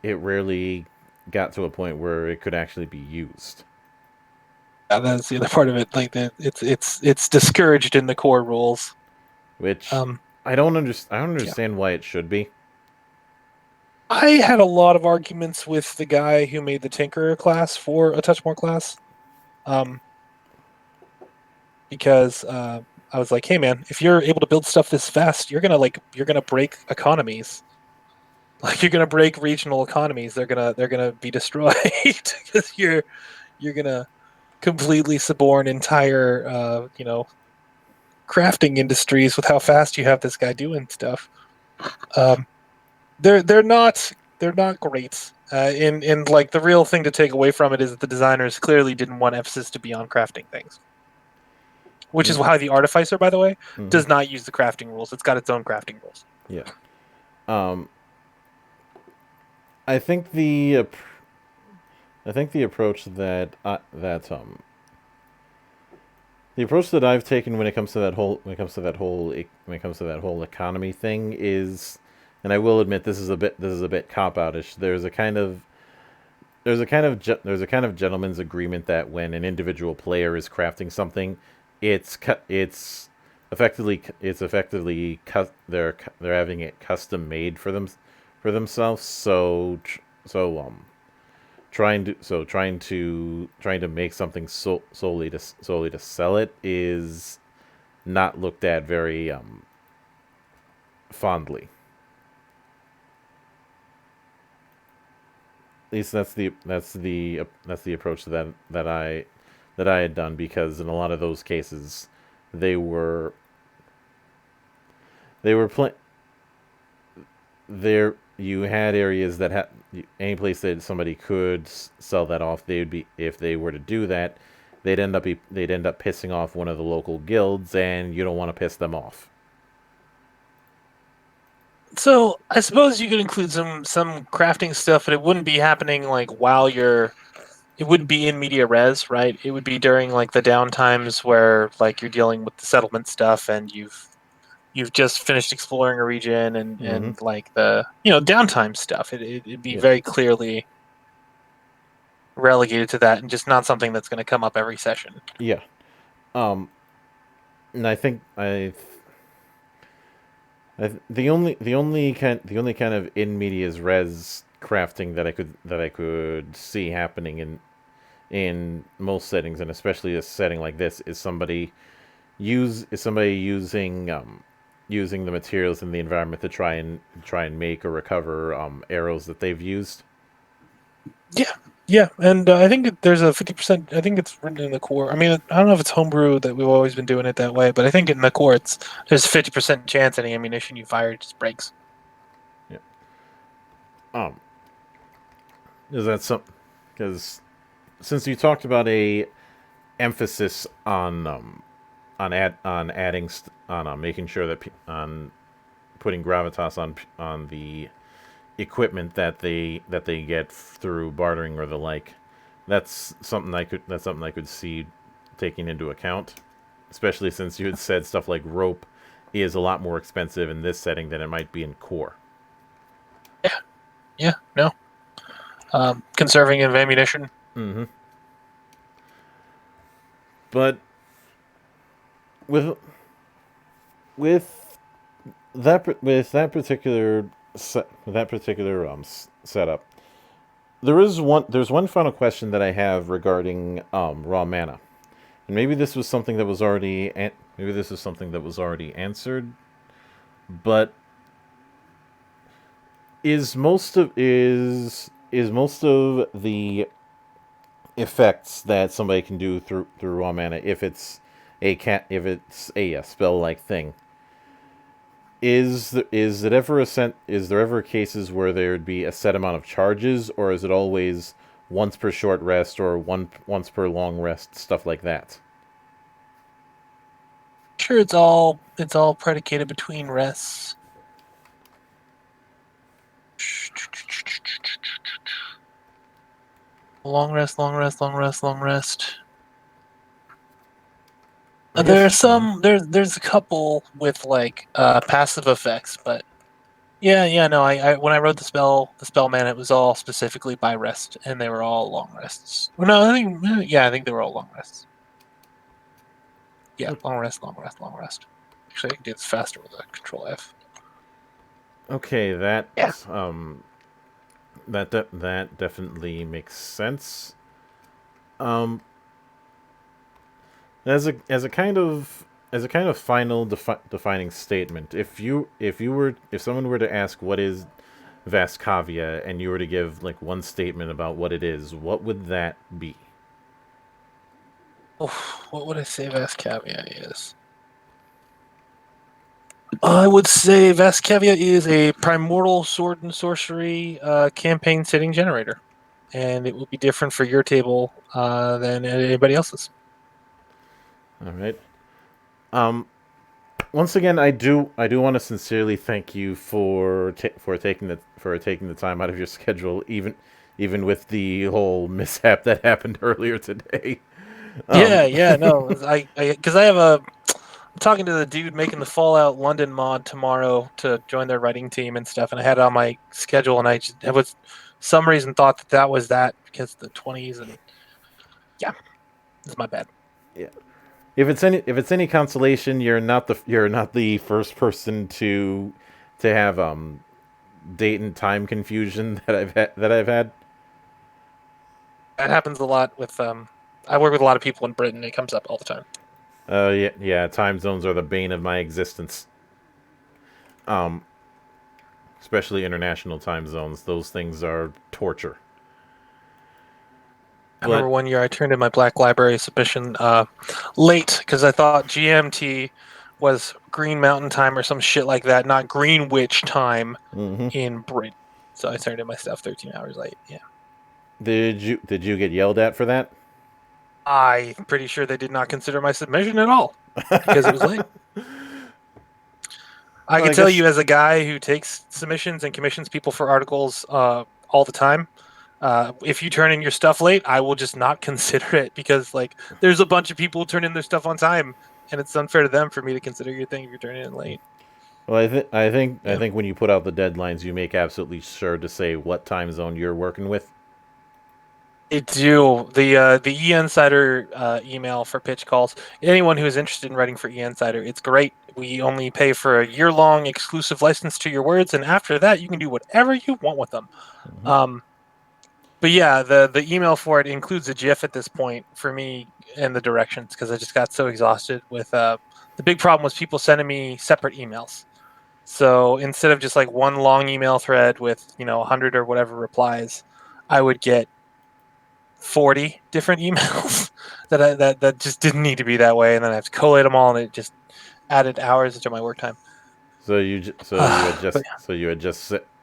got to a point where it could actually be used, That's the other part of it. Like it's discouraged in the core rules. which Um, I don't yeah, understand why it should be. I had a lot of arguments with the guy who made the Tinkerer class for a Touch More class. Um, because I was like, hey man, if you're able to build stuff this fast, you're gonna break economies. Like you're gonna break regional economies. They're gonna be destroyed because you're gonna completely suborn entire crafting industries with how fast you have this guy doing stuff. Um, they're not great. In like the real thing to take away from it is that the designers clearly didn't want emphasis to be on crafting things, which is Mm, why the Artificer, by the way, mm-hmm. does not use the crafting rules. It's got its own crafting rules. Yeah. Um, I think the approach the approach that I've taken when it comes to that whole economy thing is, and I will admit this is a bit cop outish. There's a kind of gentleman's agreement that when an individual player is crafting something, they're having it custom made for themselves. So trying to make something solely to sell it is not looked at very fondly. At least that's the approach that I had done, because in a lot of those cases they were they were pl- there you had areas that had any place that somebody could sell that off. They would be If they were to do that, they'd end up pissing off one of the local guilds, and you don't want to piss them off. So I suppose you could include some crafting stuff, but it wouldn't be happening like while you're. It wouldn't be in media res, right? It would be during like the down times where like you're dealing with the settlement stuff and you've just finished exploring a region and Mm-hmm. like the downtime stuff. It'd be Yeah. very clearly relegated to that and just not something that's going to come up every session. Yeah. Um. And the only kind of in medias res crafting that I could see happening in most settings, and especially a setting like this, is somebody using the materials in the environment to try and make or recover arrows that they've used. Yeah, yeah, and I think there's a 50%. I think it's written in the core. I mean, I don't know if it's homebrew that we've always been doing it that way, but I think in the core, there's a 50% chance any ammunition you fire just breaks. Um, is that something? Because since you talked about a emphasis on adding on making sure that on putting gravitas on the equipment that they get through bartering or the like, that's something I could see taking into account, especially since you had said stuff like rope is a lot more expensive in this setting than it might be in core. Yeah, yeah, no. Conserving of ammunition. Mm-hmm. But with with with that particular setup, there's one final question that I have regarding raw mana, and maybe this is something that was already answered, but is most of the effects that somebody can do through raw mana, if it's a spell like thing, is there ever cases where there would be a set amount of charges, or is it always once per short rest or once per long rest, stuff like that? Sure, it's all predicated between rests. Long rest, long rest, long rest, long rest. I There are guess. some. There's a couple with like passive effects, but yeah. No, I when I wrote the spell man, it was all specifically by rest, and they were all long rests. Well, no, I think they were all long rests. Yeah, long rest, long rest, long rest. Actually, I can do this faster with a Control F. Okay, Yeah. that definitely makes sense. Um, as a kind of final defining statement, if someone were to ask what is vast Kaviya, and you were to give like one statement about what it is, what would that be? Oh, what would I say Vascavia is? I would say Vascavia is a primordial sword and sorcery campaign setting generator, and it will be different for your table than anybody else's. All right. Um, Once again, I do want to sincerely thank you for taking the time out of your schedule, even with the whole mishap that happened earlier today. Um, Yeah, no, because I have I'm talking to the dude making the Fallout London mod tomorrow to join their writing team and stuff, and I had it on my schedule, and I was some reason thought that was that because the 20s, and yeah, it's my bad. yeah. If it's any consolation, you're not the first person to have date and time confusion that I've had. That happens a lot with I work with a lot of people in Britain. It comes up all the time. Yeah. Time zones are the bane of my existence. Um, Especially international time zones. Those things are torture. I remember But one year I turned in my Black Library submission late because I thought GMT was Green Mountain Time or some shit like that, not Greenwich Time mm-hmm. in Britain. So I turned in my stuff 13 hours late. Yeah. Did you get yelled at for that? I'm pretty sure they did not consider my submission at all because it was late. I Well, can I tell guess. you, as a guy who takes submissions and commissions people for articles all the time, if you turn in your stuff late, I will just not consider it because, like, there's a bunch of people who turn in their stuff on time, and it's unfair to them for me to consider your thing if you're turning in late. Well, I Yeah. think when you put out the deadlines, you make absolutely sure to say what time zone you're working with. They do the E Insider email for pitch calls. Anyone who is interested in writing for E Insider, it's great. We only pay for a year-long exclusive license to your words, and after that, you can do whatever you want with them. Mm-hmm. Um, but yeah, the email for it includes a GIF at this point for me and the directions because I just got so exhausted with the big problem was people sending me separate emails. So instead of just like one long email thread with 100 or whatever replies, I would get 40 different emails that just didn't need to be that way, and then I have to collate them all, and it just added hours into my work time. So you But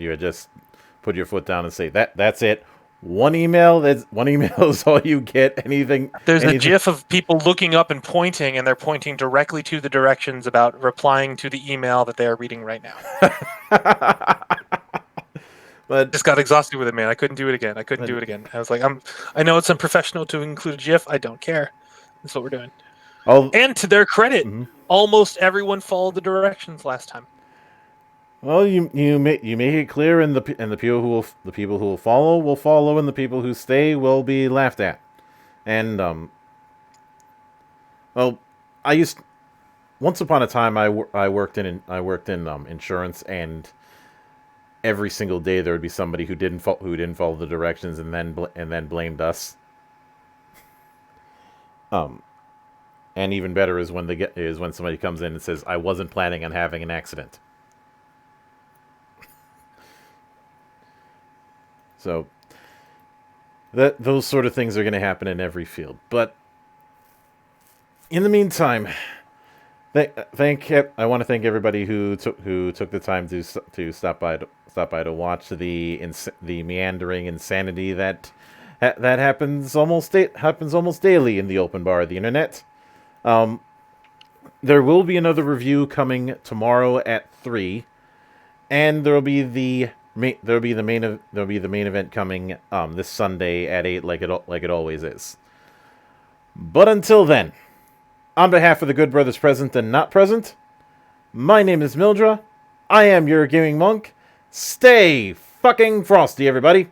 you had just put your foot down and say that's it. One email is all you get. Anything. There's a GIF of people looking up and pointing, and they're pointing directly to the directions about replying to the email that they are reading right now. But just got exhausted with it, man. I couldn't do it again. I was like, I know it's unprofessional to include a GIF. I don't care. That's what we're doing. And to their credit, almost everyone followed the directions last time. Well, you make it clear, and the people who will follow, and the people who stay will be laughed at. And once upon a time I worked in insurance, and every single day there would be somebody who didn't follow the directions, and then blamed us. And even better is when somebody comes in and says, "I wasn't planning on having an accident." So those sort of things are going to happen in every field. But in the meantime, I want to thank everybody who took the time to stop by to watch the meandering insanity that happens almost daily in the open bar of the internet. There will be another review coming tomorrow at 3, and there'll be the main event coming this Sunday at 8, like it always is. But until then, on behalf of the good brothers present and not present, my name is Mildra. I am your gaming monk. Stay fucking frosty, everybody.